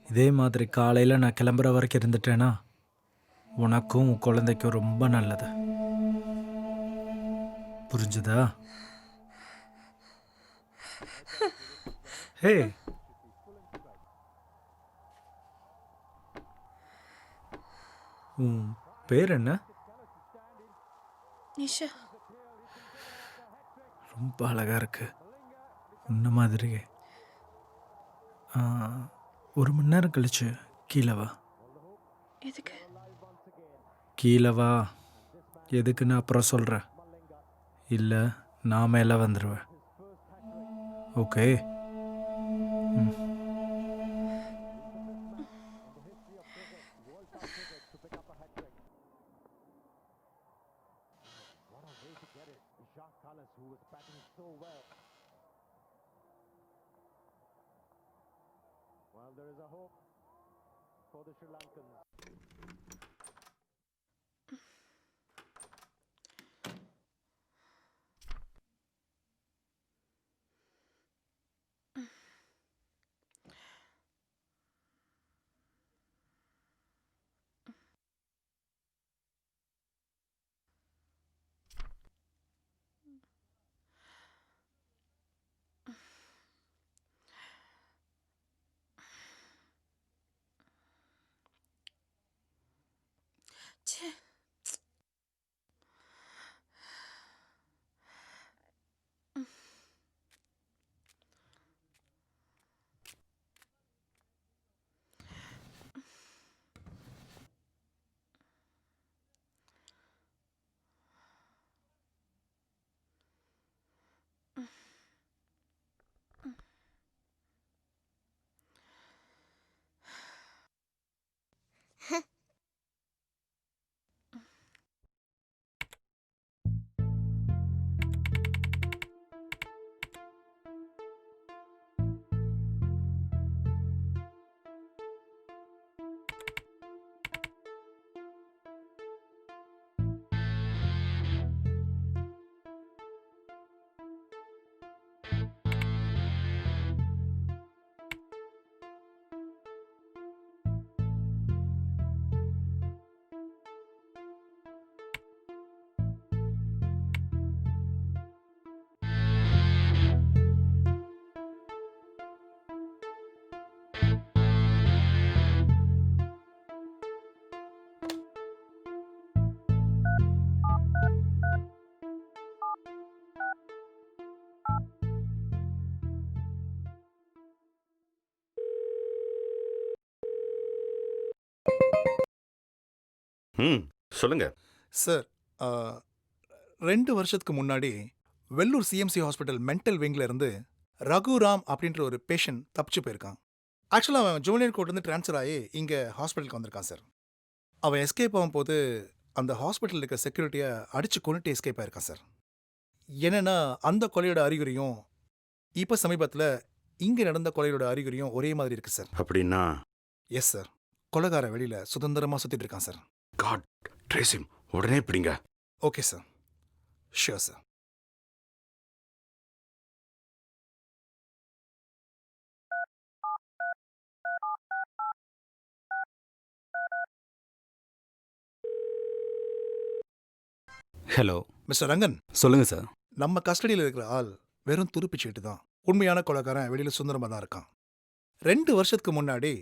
இதே மாதிரி காலையில் நான் கிளம்புற வரைக்கும் இருந்துட்டேன்னா உனக்கும் உன் குழந்தைக்கும் ரொம்ப நல்லது. புரிஞ்சுதா? ஹே, உன் பேர் என்ன? நிஷா. ரொம்ப அழகா இருக்கு, உன்ன மாதிரியே. 1 மணி நேரம் கழிச்சு கீழே வா. எதுக்கு? கீழே வா. எதுக்குன்னு அப்புறம் சொல்கிறேன். இல்லை நான் மேலே வந்துடுவேன். ஓகே? ம். Well, there is a hope for the Sri Lankans. ச்சே. சொல்லுங்க சார். 2 வருஷத்துக்கு முன்னாடி வெள்ளூர் சிஎம்சி ஹாஸ்பிட்டல் மென்டல் விங்கில் இருந்து ரகுராம் அப்படின்ற ஒரு பேஷண்ட் தப்பிச்சு போயிருக்கான். ஆக்சுவலாக அவன் ஜூனியர் கோர்ட்லேருந்து ட்ரான்ஸ்ஃபர் ஆகி இங்கே ஹாஸ்பிட்டலுக்கு வந்திருக்கான் சார். அவன் எஸ்கேப் ஆகும்போது அந்த ஹாஸ்பிட்டலில் இருக்க செக்யூரிட்டியை அடித்து கொண்டுட்டு எஸ்கேப் ஆயிருக்கான் சார். என்னென்னா அந்த கொலையோட அறிகுறியும் இப்போ சமீபத்தில் இங்கே நடந்த கொலையோட அறிகுறியும் ஒரே மாதிரி இருக்கு சார். அப்படின்னா? Yes sir. கொலைகார வெளியில் சுதந்திரமாக சுற்றிட்டு இருக்கான் சார். காட், ட்ரேசிம் உடனே பிடிங்க. Okay sir, sure sir. Hello mister Rangan, சொல்லுங்க சார். நம்ம கஸ்டடியில் இருக்கிற ஆள் வெறும் துருப்பிச்சீட்டு தான். உண்மையான கொலைகாரன் வெளியில் சுந்தரமாக தான் இருக்கான். 2 வருஷத்துக்கு முன்னாடி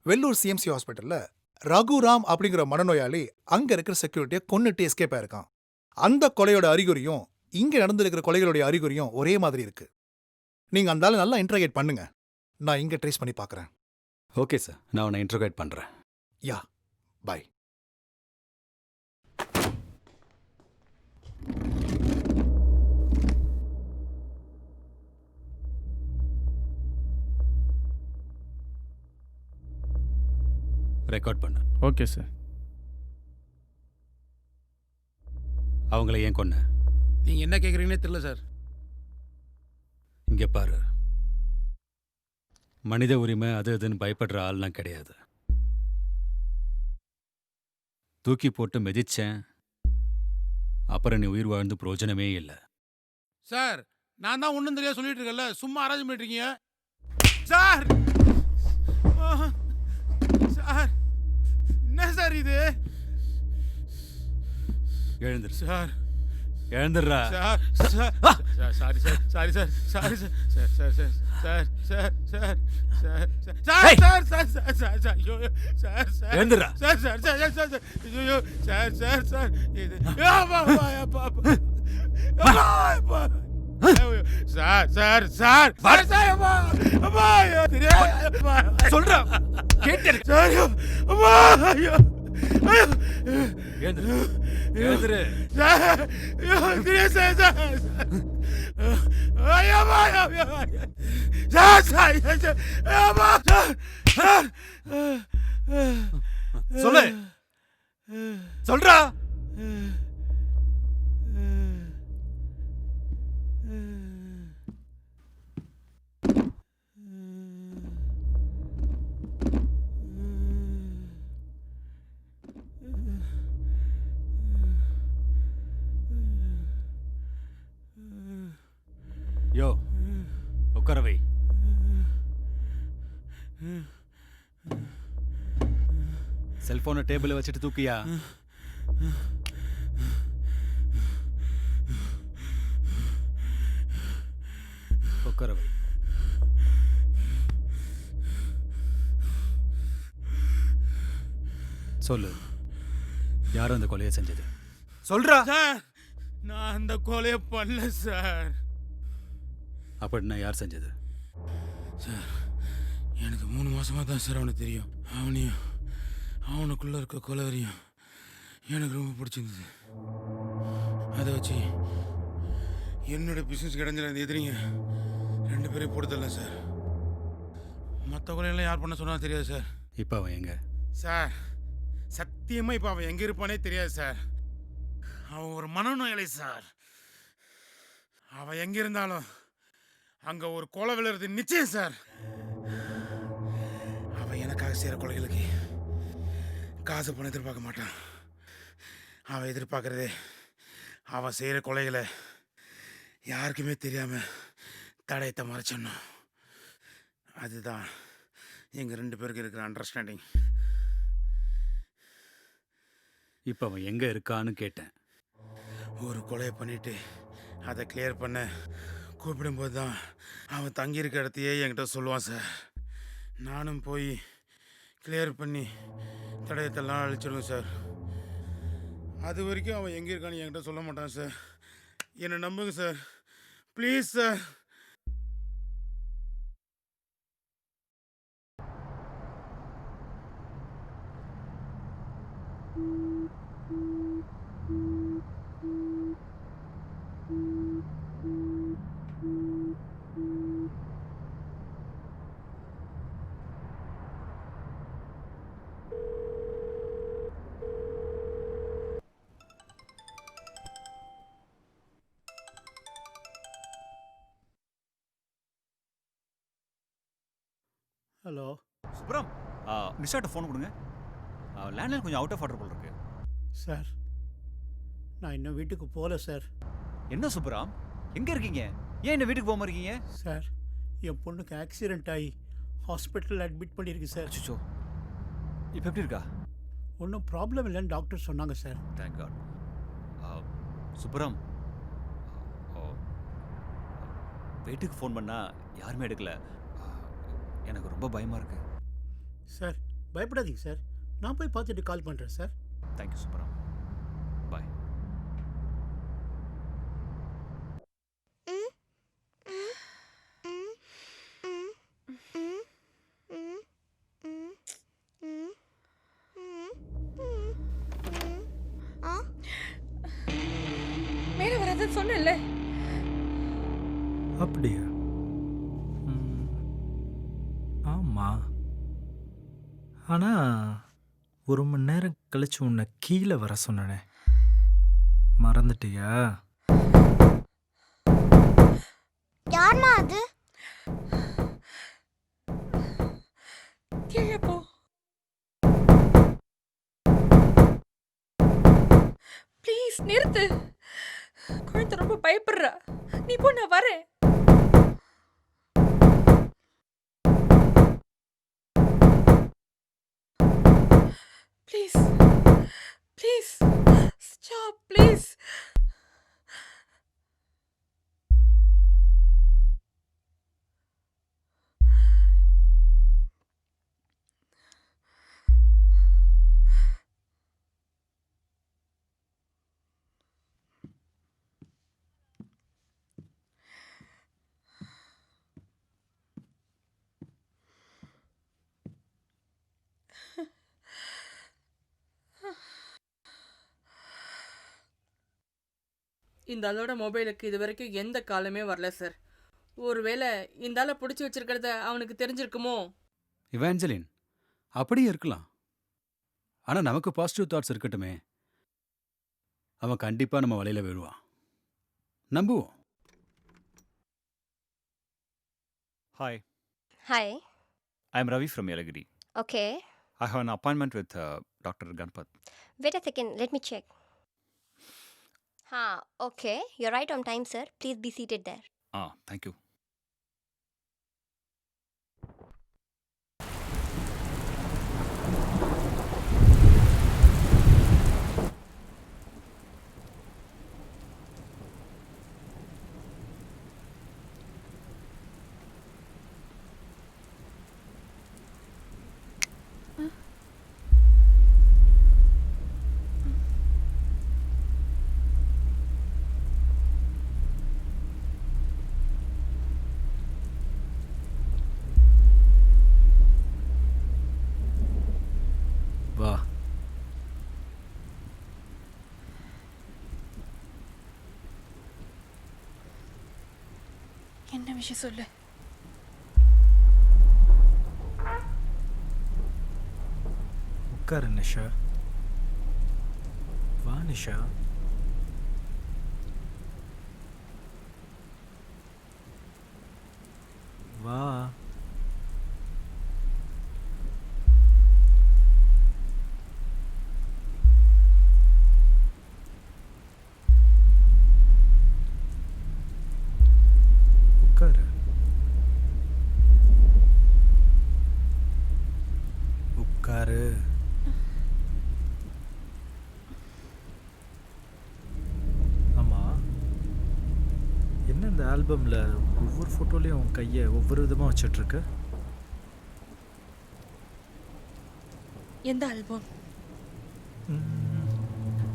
வெள்ளூர் சிஎம்சி ஹாஸ்பிட்டலில் ரகுராம் அப்படிங்கிற மனநோயாளி அங்கே இருக்கிற செக்யூரிட்டியை கொன்னுட்டு எஸ்கேப் ஆயிருக்கான். அந்த கொலையோட அறிகுறியும் இங்கே நடந்திருக்கிற கொலைகளுடைய அறிகுறியும் ஒரே மாதிரி இருக்கு. நீங்கள் அந்த ஆளை நல்லா இன்ட்ரோகேட் பண்ணுங்க. நான் இங்கே ட்ரேஸ் பண்ணி பார்க்குறேன். ஓகே சார், நான் உன்னை இன்ட்ரோகேட் பண்ணுறேன். யா, பை. ரெக்கார்ட் பண்ணு. Okay sir. அவங்கள ஏன் கொன்ன? நீங்கள் என்ன கேட்குறீங்கன்னே தெரியல சார். இங்கே பாரு, மனித உரிமை அது இதுன்னு பயப்படுற ஆள்லாம் கிடையாது. தூக்கி போட்டு மிதிச்சேன், அப்புறம் நீ உயிர் வாழ்ந்து பிரயோஜனமே இல்லை. சார், நான் தான் ஒன்றும் தெரியாது சொல்லிட்டு இருக்கேன்ல, சும்மா அரேஞ்ச் பண்ணிட்டு இருக்கீங்க. சார் சார் என்ன சார் இது? எழுந்துரு சார் எழுந்துடுறா. Sir sir sorry sir sorry sir sorry sir sir sir sir sir sir sir sir sir sir sir sir ஐயோ சார் சார் எழுந்துடுறா. Sir sir sir sir sir ஐயோ sir sir sir இது sir sir sir sir sir அம்மா அம்மா ஐயோ தெரியாது சொல்றா கேட்டு சார் அம்மா ஐயோ எழுந்துரு எழுந்துரு. சார் ஐயோ தெரியாது சார் சார் ஐயோ அம்மா ஐயோ சார் சார் சார் அம்மா சார் சொல்லு சொல்றா. யோ உட்கார வை. செல்போனை டேபிள் வச்சுட்டு தூக்கியா? உட்கார வை. சொல்லு, யாரும் அந்த கொலையை செஞ்சது சொல்றா. சார் நான் அந்த கொலையை பண்ணல சார். அப்படின்னா யார் செஞ்சது? சார் எனக்கு 3 மாசமாக தான் சார் அவனுக்கு தெரியும். அவனையும் அவனுக்குள்ளே இருக்க கொலவரியும் எனக்கு ரொம்ப பிடிச்சிருந்தது. அதை வச்சு என்னோட பிஸ்னஸ் கிடைஞ்சல அந்த எதிரிங்க 2 பேரையும் போடுதல்ல சார். மற்ற கொலையெல்லாம் யார் பண்ண சொன்னா தெரியாது சார். இப்போ அவன் எங்க? சார் சத்தியமாக இப்போ அவன் எங்கே இருப்பானே தெரியாது சார். அவன் ஒரு மனநோயாளி சார். அவன் எங்கே இருந்தாலும் அங்கே ஒரு கொலை விழுறது நிச்சயம் சார். அவன் எனக்காக செய்கிற கொலைகளுக்கு காசு பணம் எதிர்பார்க்க மாட்டான். அவன் எதிர்பார்க்கறதே அவன் செய்கிற கொலைகளை யாருக்குமே தெரியாமல் தடயத்தை மறைச்சிடணும். அதுதான் எங்கள் 2 பேருக்கு இருக்கிற அண்டர்ஸ்டாண்டிங். இப்போ அவன் எங்க இருக்கான்னு கேட்டேன். ஒரு கொலையை பண்ணிட்டு அதை கிளியர் பண்ண கூப்பிடும்போது தான் அவன் தங்கியிருக்க இடத்தையே என்கிட்ட சொல்லுவான் சார். நானும் போய் கிளியர் பண்ணி தடயத்தெல்லாம் அழிச்சிடுவேன் சார். அது வரைக்கும் அவன் எங்கே இருக்கான்னு என்கிட்ட சொல்ல மாட்டான் சார். என்னை நம்புங்க sir, please sir. Hello Subram, மிஸ்டர்ட்ட ஃபோன் கொடுங்க. லேண்ட்லைன் கொஞ்சம் அவுட் ஆஃப் ஆர்டர் போல் இருக்கு. சார் நான் இன்னும் வீட்டுக்கு போகல சார். என்ன சுப்ரம், எங்க இருக்கீங்க? ஏன் என்ன வீட்டுக்கு போகாம இருக்கீங்க? சார் என் பொண்ணுக்கு ஆக்சிடென்ட் ஆகி ஹாஸ்பிட்டலில் அட்மிட் பண்ணியிருக்கு சார். அச்சோ, இப்போ எப்படி இருக்கா? ஒன்றும் ப்ராப்ளம் இல்லைன்னு டாக்டர் சொன்னாங்க சார். Thank God. சுப்ரம், வீட்டுக்கு ஃபோன் பண்ணா யாருமே எடுக்கல. எனக்கு ரொம்ப பயமா இருக்கு. சார் பயப்படாதீங்க சார், நான் போய் பார்த்துட்டு கால் பண்ணுறேன் சார். தேங்க்யூ சுப்ரம், பாய். மேலே வராதுன்னு சொன்னேன்ல. அப்படியா? ஆமா, ஆனா 1 மணி நேரம் கழிச்சு உன்னை கீழே வர சொன்னனே, மறந்துட்டியா? யார்மா அது? கீழே போ. ப்ளீஸ் நிறுத்து. குழந்தை ரொம்ப பயப்படுறா. நீ போ, நான் வரேன். Please please stop please. இந்த ஆளோட மொபைலுக்கு இது வரைக்கும் எந்த காலமே வரல சார். ஒருவேளை இந்த ஆளை பிடிச்சி வச்சிருக்கிறத அவனுக்கு தெரிஞ்சிருக்குமோ? இவாஞ்சலின், அப்படியே இருக்கலாம். ஆனா நமக்கு பாசிட்டிவ் தாட்ஸ் இருக்கட்டுமே. அவன் கண்டிப்பா நம்ம வலையில விழுவான். நம்புவோம். Hi, hi. I am Ravi from Yelagiri. Okay. I have an appointment with Dr. Ganpat. Wait a second, let me check. Okay. You're right on time, sir. Please be seated there. Thank you. வா. என்ன விஷயம் சொல்லு. உட்காரு நிஷா. வா நிஷா. வா. உட்காரு. உட்காரு. ஆமா, என்ன இந்த ஆல்பம்ல ஒவ்வொரு ஃபோட்டோலையும் உன் கையை ஒவ்வொரு விதமாக வச்சிட்ருக்க? எந்த ஆல்பம்?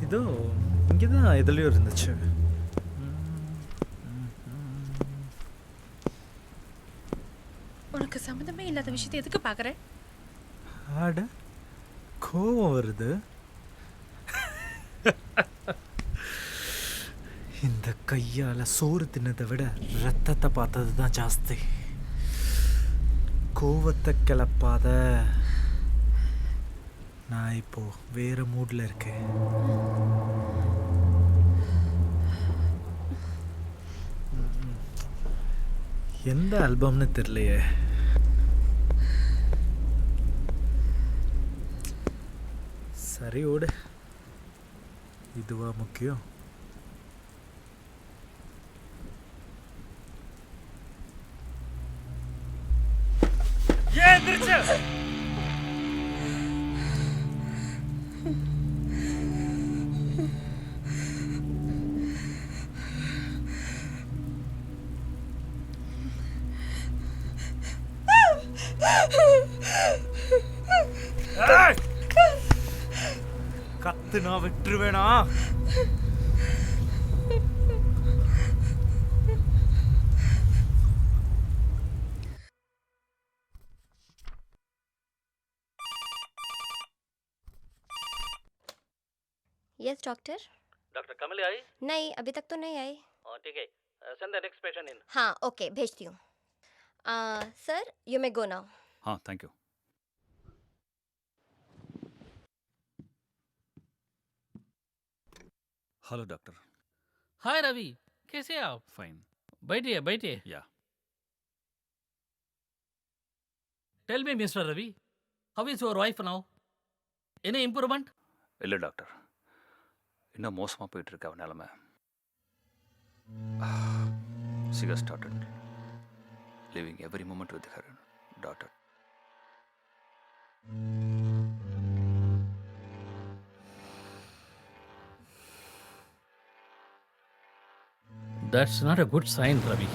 இதோ இங்கே தான் எதுலேயும் இருந்துச்சு. உனக்கு சம்மந்தமே இல்லாத விஷயத்தை எதுக்கு பார்க்குற? ஆட கோவம் வருது. இந்த கையால சோறு தின்னதை விட ரத்தத்தை பார்த்தது தான் ஜாஸ்தி. கோவத்தை கிளப்பாத. நான் இப்போ வேற மூட்ல இருக்கேன். எந்த ஆல்பம்னு தெரியலையே. சரி ஓடு. இதுவா முக்கியம்? கத்து நான் விட்டுருவேனா? Yes doctor. डॉक्टर कमल आई? नहीं, अभी तक तो नहीं आई. ठीक है, send the next patient in. हाँ ओके, भेजती हूँ. Sir you may go now. हाँ, thank you. Hello doctor. Hi Ravi, कैसे हैं आप? फाइन. बैठिए बैठिए. Yeah. Tell me mister Ravi, how is your wife now? Any improvement? இல்லை டாக்டர், இன்னும் மோசமாக போயிட்டு இருக்கு அவன் நிலமை. She has started living every moment with her daughter. That's not a good sign, Ravi.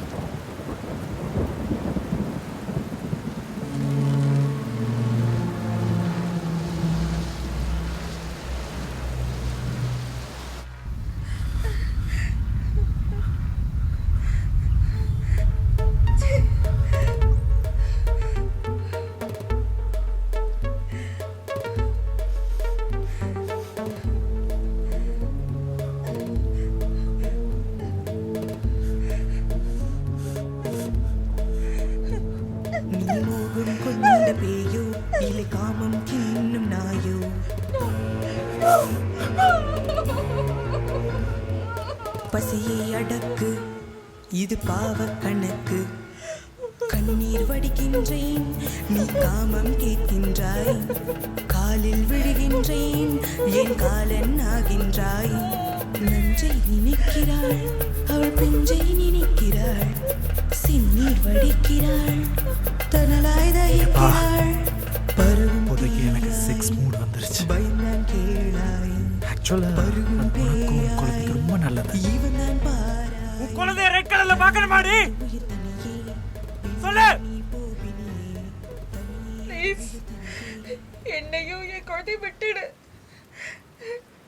பசியை அடக்கு இது பாவ கணக்கு கண்ணீர் வடிக்கின்றேன் நீ காமம் கேட்கின்றாய் காலில் விழுகின்றேன் என் காலன் ஆகின்றாய் நஞ்சை நினைக்கிறாள் அவள் பிஞ்சை நினைக்கிறாள் சின்னீர் வடிக்கிறாள் தனலாய் தயிக்கிறாள் இப்போதைக்கு எனக்கு 6 மூட் வந்துருச்சு. பயந்தான் கேளாய் ஆக்சுவலா குழந்தைக்கு ரொம்ப நல்லது. இவன் தான் பாரா உன் குழந்தைய ரெட் கலர்ல பார்க்கணுமாடி? சொல்லு. ப்ளீஸ் என்னையும் என் குழந்தைய விட்டுடு.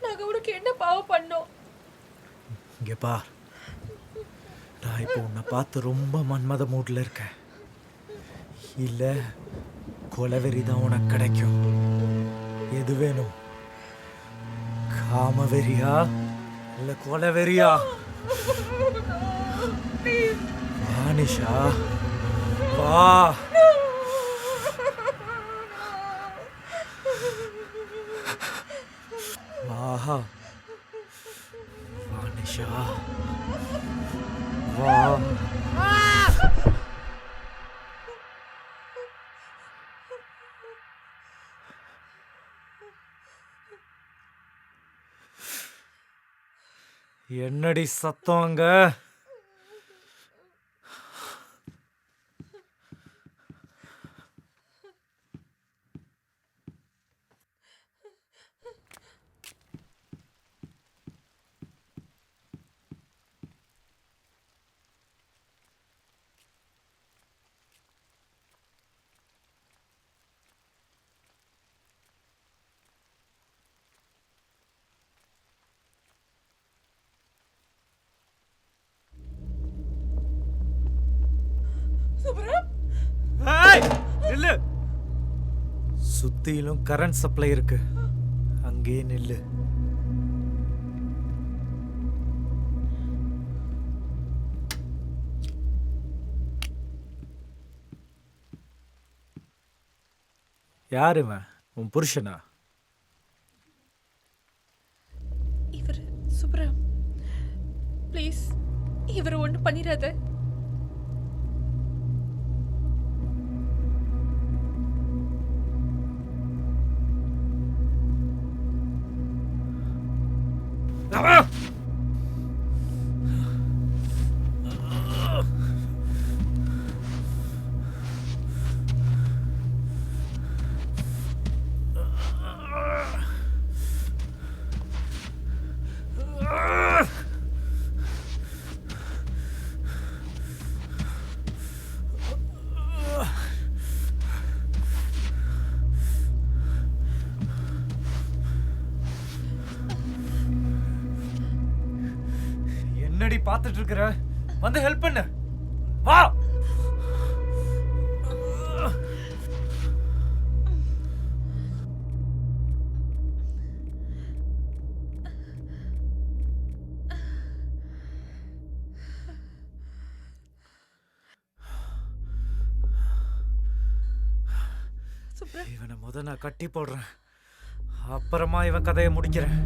நாங்க உனக்கு என்ன பாவம் பண்ணோம்? இங்கே பார், நான் இப்போ உன்னை பார்த்து ரொம்ப மன்மத மூட்ல இருக்கேன். இல்லை கொலவெறி தான் உனக்கு கிடைக்கும். எது வேணும்? காமவெறியா இல்லை கொலவெறியா? வானிஷா வா. வா வானிஷா வா. என்னடி சத்தம் அங்க? நில்லு. சுத்திலும் கரண்ட் சப்ளை இருக்கு, அங்கே நில்லு. யாரு இவன்? உன் புருஷனா? இவர் சுப்ரா, ப்ளீஸ் இவர் ஒன்றும் பண்ணிடாத. என்னடி பார்த்துட்டு இருக்கிற? வந்து ஹெல்ப் பண்ணு. வா. இவனை முத நான் கட்டி போடுறேன், அப்புறமா இவன் கதையை முடிக்கிறேன்.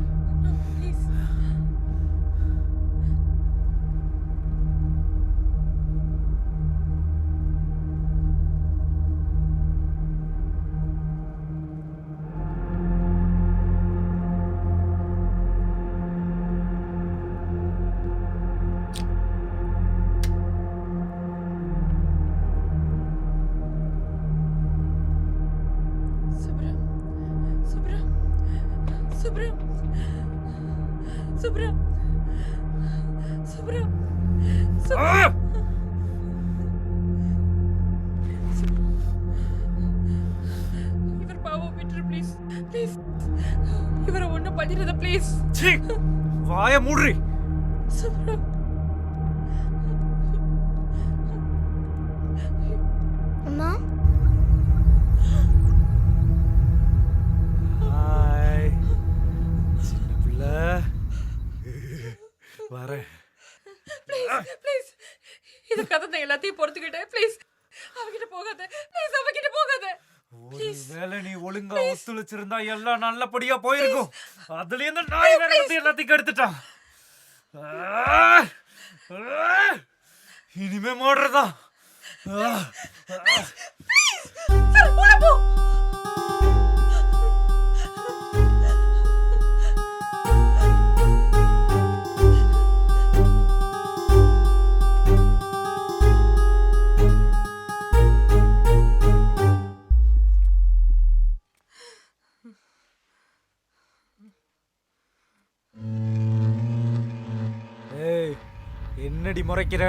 சுப்ரா, சுப்ரா, சுப்ரா. இவர் பாவம் விட்டுரு ப்ளீஸ் ப்ளீஸ். இவரை ஒன்றும் பண்ணிடுறத ப்ளீஸ். வாய மூடுறி. சுப்ரா அம்மா ஹாய் சின்ன பிள்ளை வரேன். Please please. இது கதை நான் எல்லாத்தையும் பொறுத்துக்கிட்டேன். ப்ளீஸ் அவகிட்ட போகாத. ப்ளீஸ் அவகிட்ட போகாத. ஒருவேளை நீ ஒழுங்கா ஒத்துழைச்சிருந்தா எல்லாம் நல்லபடியா போயிருக்கும். அதுல இருந்து நாய் வேற வந்து எல்லாத்தையும் கெடுத்துட்டான். இனிமே மாடுறதா. ஏய், என்னடி முறைக்கிற?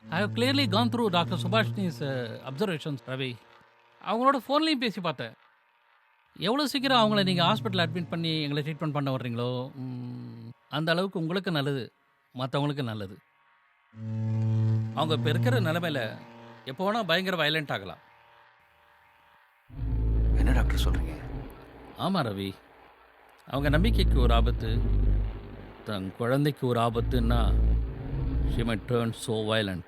I have clearly gone through Dr. Subhashini's observations, Ravi. அவங்களோட ஃபோன்லேயும் பேசி பார்த்தேன். எவ்வளோ சீக்கிரம் அவங்கள நீங்கள் ஹாஸ்பிட்டல் அட்மிட் பண்ணி எங்களை ட்ரீட்மெண்ட் பண்ண வர்றீங்களோ அந்த அளவுக்கு உங்களுக்கு நல்லது, மற்றவங்களுக்கு நல்லது. அவங்க இப்போ இருக்கிற நிலைமையில் எப்போ வேணால் பயங்கர வயலண்ட் ஆகலாம். என்ன டாக்டர் சொல்கிறீங்க? ஆமாம் ரவி, அவங்க நம்பிக்கைக்கு ஒரு ஆபத்து, தன் குழந்தைக்கு ஒரு ஆபத்துன்னா she might turn so violent.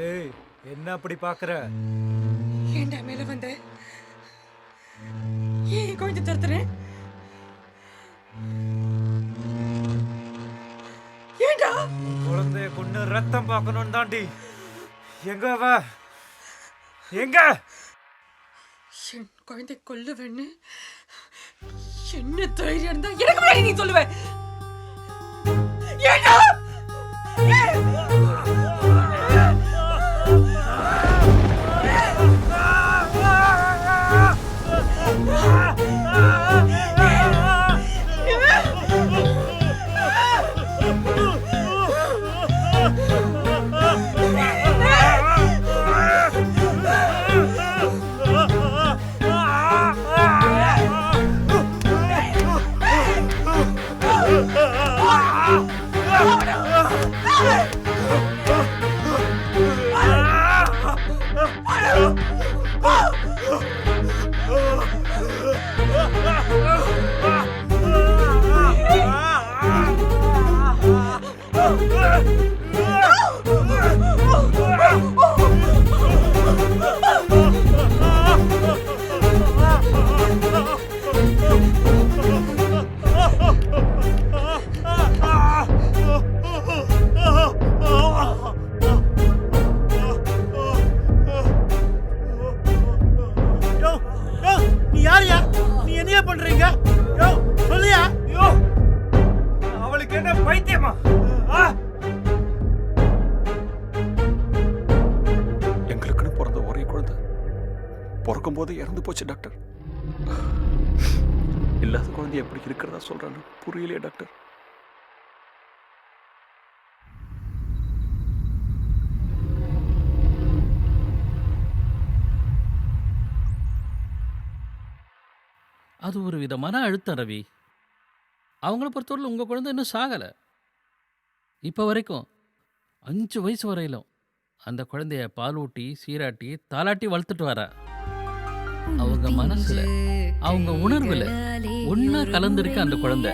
ஏய், என்ன அப்படி பார்க்குற? ஏன்டா மேலே வந்த? ஏன் குழந்தை தடுத்துறேன்? ஏன்டா? குழந்தைய கொண்டு ரத்தம் பார்க்கணும் தாண்டி. எங்க அவ? எங்க? என் குழந்தை கொல்லுவேன்னு என்ன தைரியம் இருந்தா எனக்கு முன்னாடி நீ சொல்லுவ? ஏன்டா? நீ யாரையா? நீ என்னையா பண்றீங்க? யோ சொல்லியா? யோ, அவளுக்கு என்ன பைத்தியமா? எங்களுக்குன்னு பிறந்த ஒரே குழந்தை பிறக்கும் போது இறந்து போச்சு டாக்டர். இல்லாத குழந்தை எப்படி இருக்கிறதா சொல்றாங்க, புரியலையே டாக்டர். அது ஒரு விதமான அழுத்தம் ரவி. அவங்கள பொறுத்தவரையில் உங்கள் குழந்தை இன்னும் சாகலை. இப்போ வரைக்கும் 5 வயசு வரையிலும் அந்த குழந்தைய பாலூட்டி சீராட்டி தாலாட்டி வளர்த்துட்டு வரா. அவங்க மனசுல அவங்க உணர்வுல ஒன்னா கலந்துருக்க அந்த குழந்தை.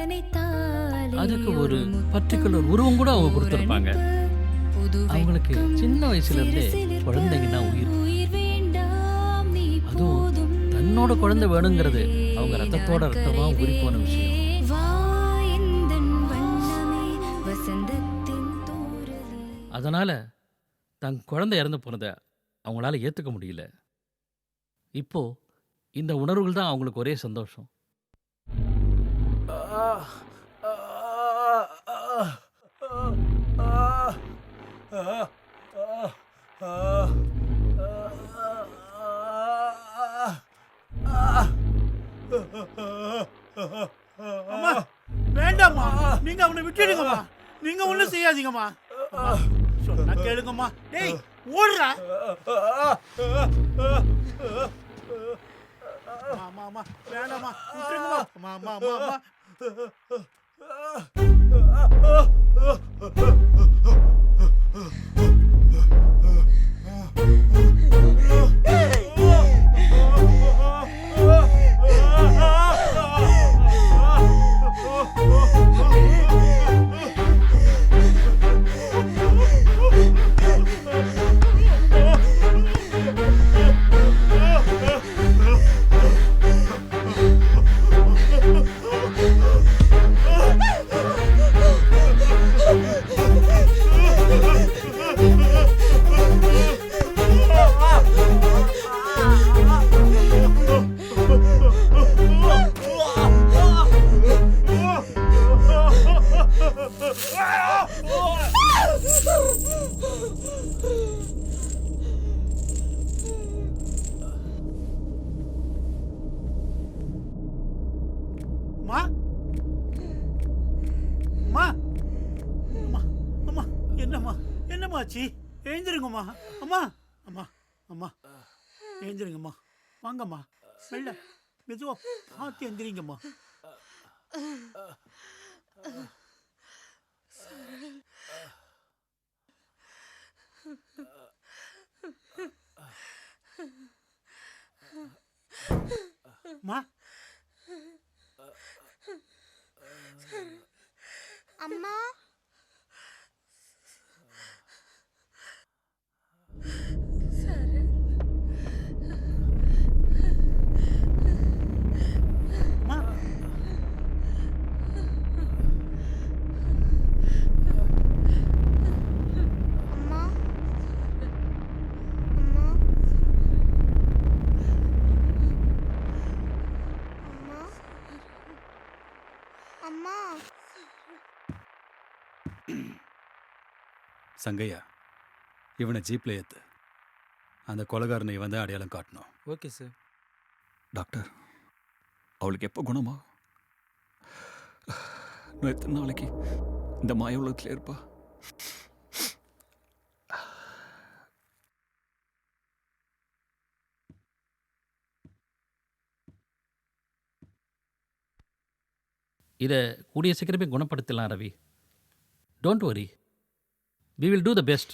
அதுக்கு ஒரு பர்டிகுலர் உருவம் கூட அவங்க கொடுத்துருப்பாங்க. அவங்களுக்கு சின்ன வயசுல இருந்தே குழந்தைங்கன்னா உயிர். அதுவும் தன்னோட குழந்தை வேணுங்கிறது அவங்க ரத்தத்தோட ரத்தமா உயிர் போன விஷயம். அதனால தன் குழந்தை இறந்து போனதை அவங்களால ஏற்றுக்க முடியல. இப்போ இந்த உணர்வுகள் தான் அவங்களுக்கு ஒரே சந்தோஷம். அம்மா வேண்டாம்மா, நீங்க அவனை விட்டுடுங்கம்மா. நீங்க ஒண்ணும் செய்யாதீங்கம்மா. அம்மா, சொன்னா கேளுங்கம்மா. டேய் ஓடுறா. அம்மா அம்மா வேண்டாம்மா, விட்டுருங்கம்மா. அம்மா அம்மா அம்மா அம்மா. என்னம்மாச்சி? எழுந்திருங்கம்மா. அம்மா அம்மா அம்மா எழுந்திருங்கம்மா. வாங்கம்மா, மெல்ல மெதுவா பார்த்து எழுந்திரிங்கம்மா. அம்மா அம்மா அம்மா சங்கையா, இவனை ஜீப்ல ஏத்து. அந்த கொலைகாரனை இவன் தான் அடையாளம் காட்டணும். Okay sir. டாக்டர், அவளுக்கு எப்போ குணமா? நான் எத்தனை நாளைக்கு இந்த மாய உலகத்தில் இருப்பா? இதை கூடிய சீக்கிரமே குணப்படுத்தலாம் Ravi. Don't worry, we will do the best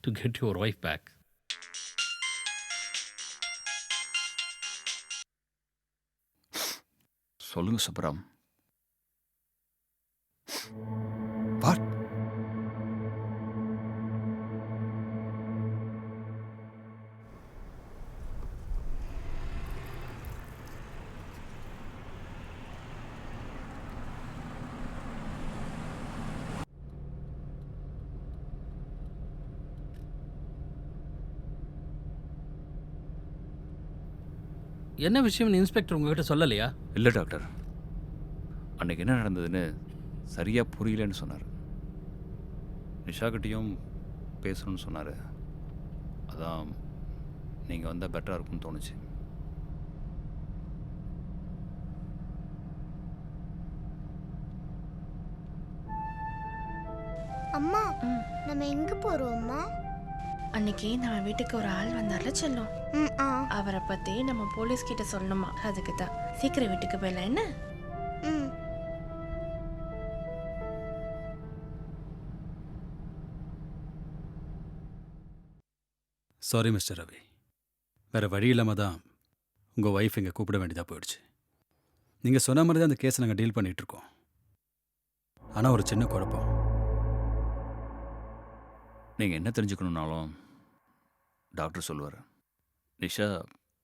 to get your wife back. சொல்லுங்க சுப்பராம். என்ன விஷயம்னு இன்ஸ்பெக்டர் உங்ககிட்ட சொல்லலையா? இல்லை டாக்டர், அன்னைக்கு என்ன நடந்ததுன்னு சரியாக புரியலன்னு சொன்னார். நிஷாக்கிட்டையும் பேசணும்னு சொன்னார். அதான் நீங்கள் வந்தால் பெட்டராக இருக்கும்னு தோணுச்சு. அம்மா நம்ம எங்க போறோம் அம்மா? அன்னைக்கு நம்ம வீட்டுக்கு ஒரு ஆள் வந்தார்ல செல்லம், அவரை பத்தி நம்ம போலீஸ் கிட்ட சொல்லணுமா. அதுக்கு தான் சீக்கிரம் வீட்டுக்கு போயிடலாம். என்ன? சாரி மிஸ்டர் ரவி, வேறு வழி இல்லாமல் தான் உங்கள் ஒய்ஃப் இங்கே கூப்பிட வேண்டியதாக போயிடுச்சு. நீங்கள் சொன்ன மாதிரி தான் அந்த கேஸை நாங்கள் டீல் பண்ணிகிட்ருக்கோம். ஆனால் ஒரு சின்ன குழப்பம். நீங்கள் என்ன தெரிஞ்சுக்கணுன்னாலும் டாக்டர் சொல்லுவார். நிஷா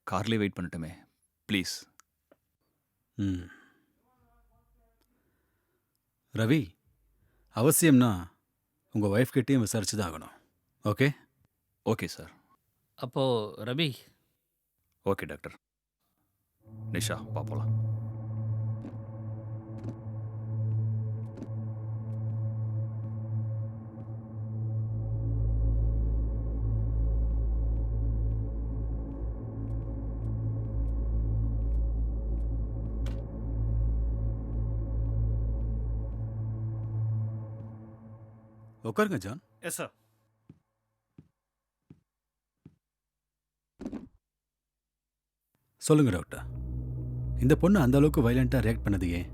கார்லேயே வெயிட் பண்ணட்டுமே ப்ளீஸ். ரவி, அவசியம்னா உங்கள் ஒய்ஃப் கிட்டேயும் விசாரிச்சு தான் ஆகணும். ஓகே? Okay sir. அப்போது ரவி. Okay doctor. நிஷா பார்ப்போலாம். உட்காருங்க ஜான். Yes sir. சொல்லுங்க டாக்டர், இந்த பொண்ணு அந்த அளவுக்கு வயலண்ட்டாக ரியாக்ட் பண்ணது ஏன்?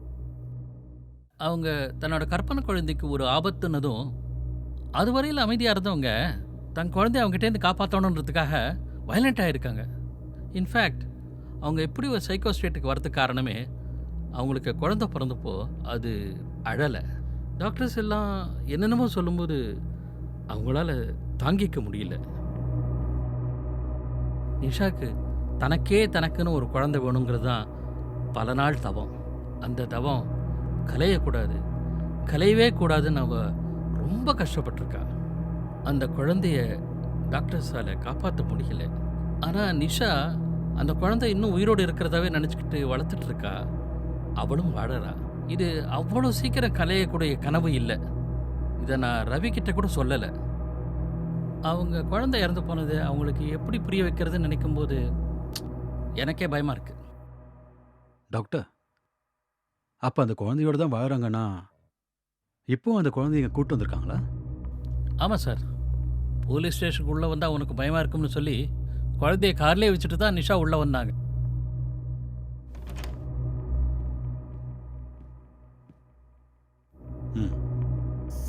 அவங்க தன்னோட கற்பனை குழந்தைக்கு ஒரு ஆபத்துனதும் அதுவரையில் அமைதியாக இருந்தவங்க தன் குழந்தைய அவங்ககிட்டேருந்து காப்பாற்றணுன்றதுக்காக வயலண்ட் ஆகிருக்காங்க. இன்ஃபேக்ட் அவங்க எப்படி ஒரு சைக்கோ ஸ்டேட்டுக்கு வரதுக்கு காரணமே அவங்களுக்கு குழந்தை பிறந்தப்போ அது அழலை. டாக்டர்ஸ் எல்லாம் என்னென்னமோ சொல்லும்போது அவங்களால தாங்கிக்க முடியல. நிஷாக்கு தனக்குன்னு ஒரு குழந்தை வேணுங்கிறது தான் பல நாள் தவம். அந்த தவம் கலையவே கூடாதுன்னு அவ ரொம்ப கஷ்டப்பட்டிருக்கா. அந்த குழந்தைய டாக்டர்ஸால் காப்பாற்ற முடியல. ஆனால் நிஷா அந்த குழந்தை இன்னும் உயிரோடு இருக்கிறதாவே நினச்சிக்கிட்டு வளர்த்துட்டு இருக்கா. அவளும் வாழறா. இது அவ்வளோ சீக்கிரம் கலையக்கூடிய கனவு இல்லை. இதை நான் ரவி கிட்ட கூட சொல்லலை. அவங்க குழந்தை இறந்து போனது அவங்களுக்கு எப்படி புரிய வைக்கிறதுன்னு நினைக்கும்போது எனக்கே பயமாக இருக்கு. டாக்டர், அப்போ அந்த குழந்தையோட தான் வாழறாங்கன்னா இப்போ அந்த குழந்தைங்க கூட்டு வந்திருக்காங்களா? ஆமாம் சார். போலீஸ் ஸ்டேஷனுக்கு உள்ளே வந்தால் அவனுக்கு பயமாக இருக்கும்னு சொல்லி குழந்தைய கார்லேயே வச்சுட்டு தான் நிஷா உள்ளே வந்தாங்க.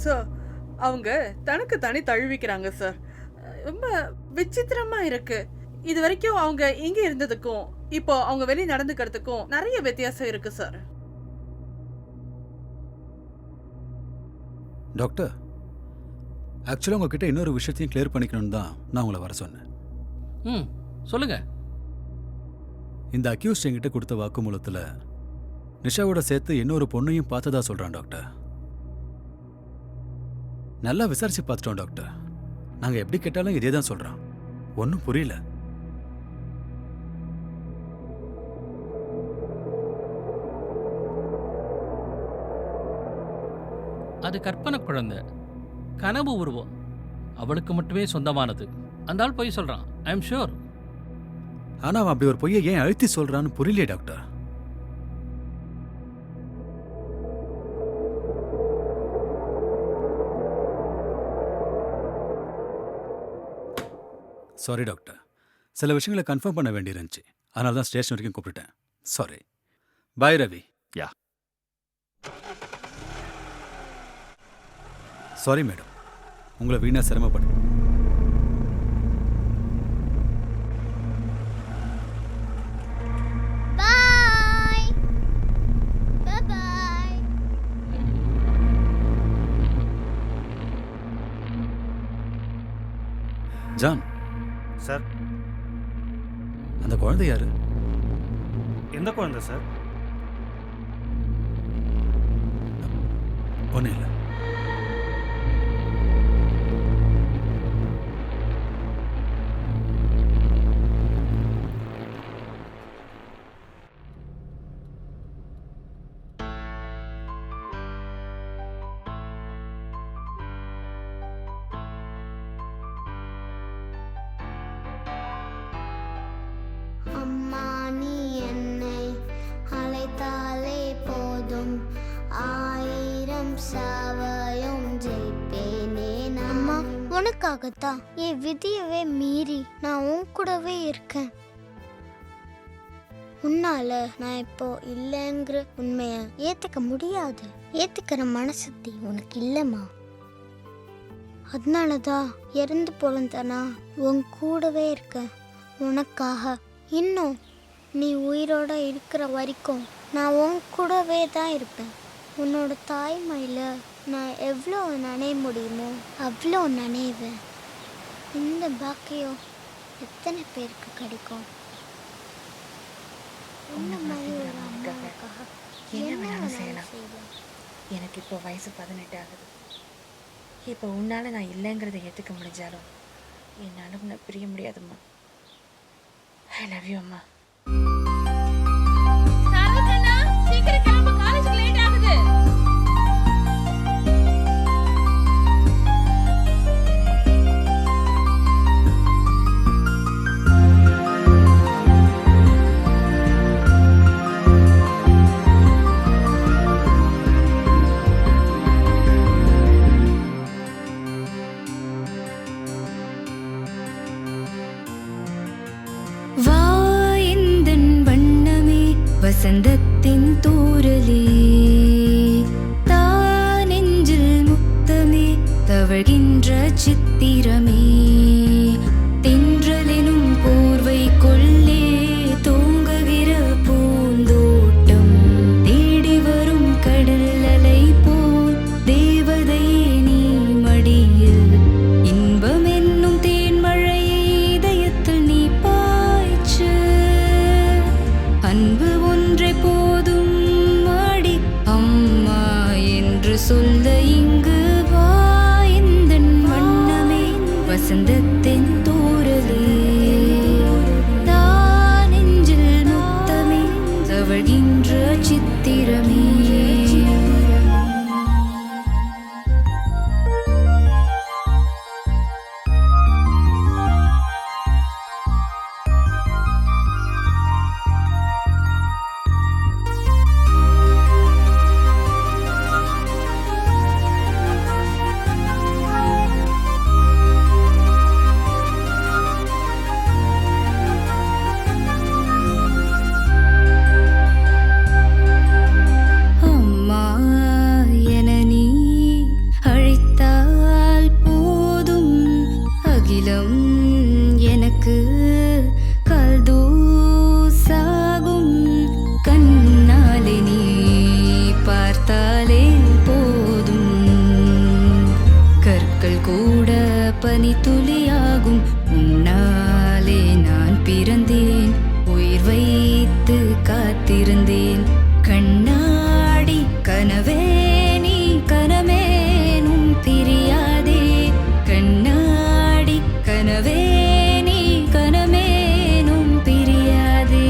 சார் அவங்க தனக்கு தனி தழுவிக்கிறாங்க சார். ரொம்ப விசித்திரமா இருக்கு. இது வரைக்கும் அவங்க இங்க இருந்ததுக்கும் இப்போ அவங்க வெளியே நடந்துக்கிறதுக்கும் நிறைய வித்தியாசம் இருக்கு சார். டாக்டர், ஆக்சுவலாக உங்ககிட்ட இன்னொரு விஷயத்தையும் கிளியர் பண்ணிக்கணும்னு தான் நான் உங்களை வர சொன்னேன். சொல்லுங்க. இந்த அக்யூஸ்ட் என்கிட்ட கொடுத்த வாக்குமூலத்தில் நிஷாவோட சேர்த்து இன்னொரு பொண்ணையும் பார்த்ததா சொல்கிறான் டாக்டர். நல்லா விசாரிச்சு பார்த்துட்டோம் டாக்டர். நாங்கள் எப்படி கேட்டாலும் இதே தான் சொல்கிறான். ஒன்றும் புரியல. அது கற்பனை குழந்தை, கனவு உருவம், அவளுக்கு மட்டுமே சொந்தமானது. அந்த ஆள் பொய் சொல்கிறான். I am sure. ஆனால் அவன் அப்படி ஒரு பொய்யை ஏன் அழுத்தி சொல்கிறான்னு புரியலையே டாக்டர். சாரி டாக்டர், சில விஷயங்களை கன்ஃபார்ம் பண்ண வேண்டியிருந்துச்சு. அதனால தான் ஸ்டேஷன் வரைக்கும் கூப்பிட்டேன். சாரி. பாய் ரவி. யா. சாரி மேடம், உங்களை வீணா சிரமப்படு. பாய் பாய். ஜான் சார், அந்த குழந்தை யாரு? எந்த குழந்தை சார்? ஒன்றும் இல்லை. அம்மா நீ என்னை அழைத்தாலே போதும், 1000 சாவையும் ஜெயிப்பேனே. அம்மா உனக்காகத்தான் என் விதியவே மீறி நான் உன் கூடவே இருக்கேன். உன்னால நான் இப்போ இல்லைங்கிற உண்மைய ஏத்துக்க முடியாது. ஏத்துக்கிற மனசக்தி உனக்கு இல்லம்மா. அதனாலதான் இறந்து போலந்தானா உன் கூடவே இருக்க. உனக்காக இன்னும் நீ உயிரோட இருக்கிற வரைக்கும் நான் உன் கூடவே தான் இருப்பேன். உன்னோட தாய்மையில் நான் எவ்வளோ நினைய முடியுமோ அவ்வளோ நினைவேன். இந்த பாக்கியம் எத்தனை பேருக்கு கிடைக்கும்? உன்னை மாதிரி ஒரு அம்மாவுக்காக என்ன வேணாலும் செய்யலாம். எனக்கு இப்போ வயசு 18 ஆகுது. இப்போ உன்னால் நான் இல்லைங்கிறத ஏற்றுக்க முடிஞ்சாலும் என்னால் உன்னை பிரிய முடியாதும்மா. ஐ லவ் யூ அம்மா. சீக்கிரம் கிளம்பு, காலேஜுக்கு லேட் ஆகுது. வா எந்தன் வண்ணமே வசந்தத்தின் தூரலே தானெஞ்சில் முத்தமே தவழ்கின்ற சித்திரமே தென்றலெனும் போர்வை கொள்ளே தூங்குகிற பூந்தோட்டம் தேடி வரும் கடல் அலை போல் தேவதையே நீ மடியில் இன்பம் என்னும் தேன்மழையை இதயத்தில் நீ பாய்ச்சு அன்பு ஒன்றை போதும் மாடி அம்மா என்று சொல்ல இங்கு வா எந்தன் வண்ணமே வசந்தத்தின் தூரலே தானெஞ்சில் முத்தமே தவழ்கின்ற சித்திரமே அம்மா என நீ அழைத்தால் போதும் அகிலம் எனக்கு கல்தூசாகும் கண்ணாலே நீ பார்த்தாலே போதும் கற்கள் கூட பனித்துளியாகும் உன்னாலே நான் பிறந்தேன் உயிர் வைத்து காத்திருந்தேன் கண்ணாடி கனவே நீ கனமேனும் பிரியாதே கண்ணாடி கனவே நீ கனமேனும் பிரியாதே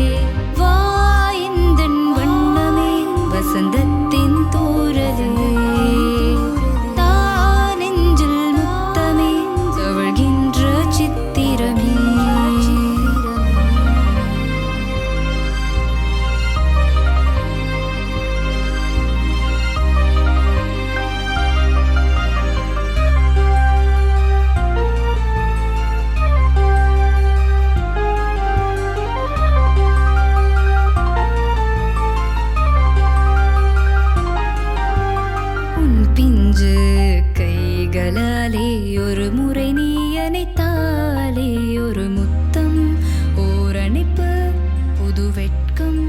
வா எந்தன் வண்ணமே வசந்தத்தின் தூரலே தானெஞ்சில் முத்தமே தவழ்கின்ற சித்திரமே உன் பிஞ்சு கைகளாலே ஒரு முறை நீ அணைத்தாலே ஒரு முத்தம் ஓர் அணைப்பு புது வெட்கம்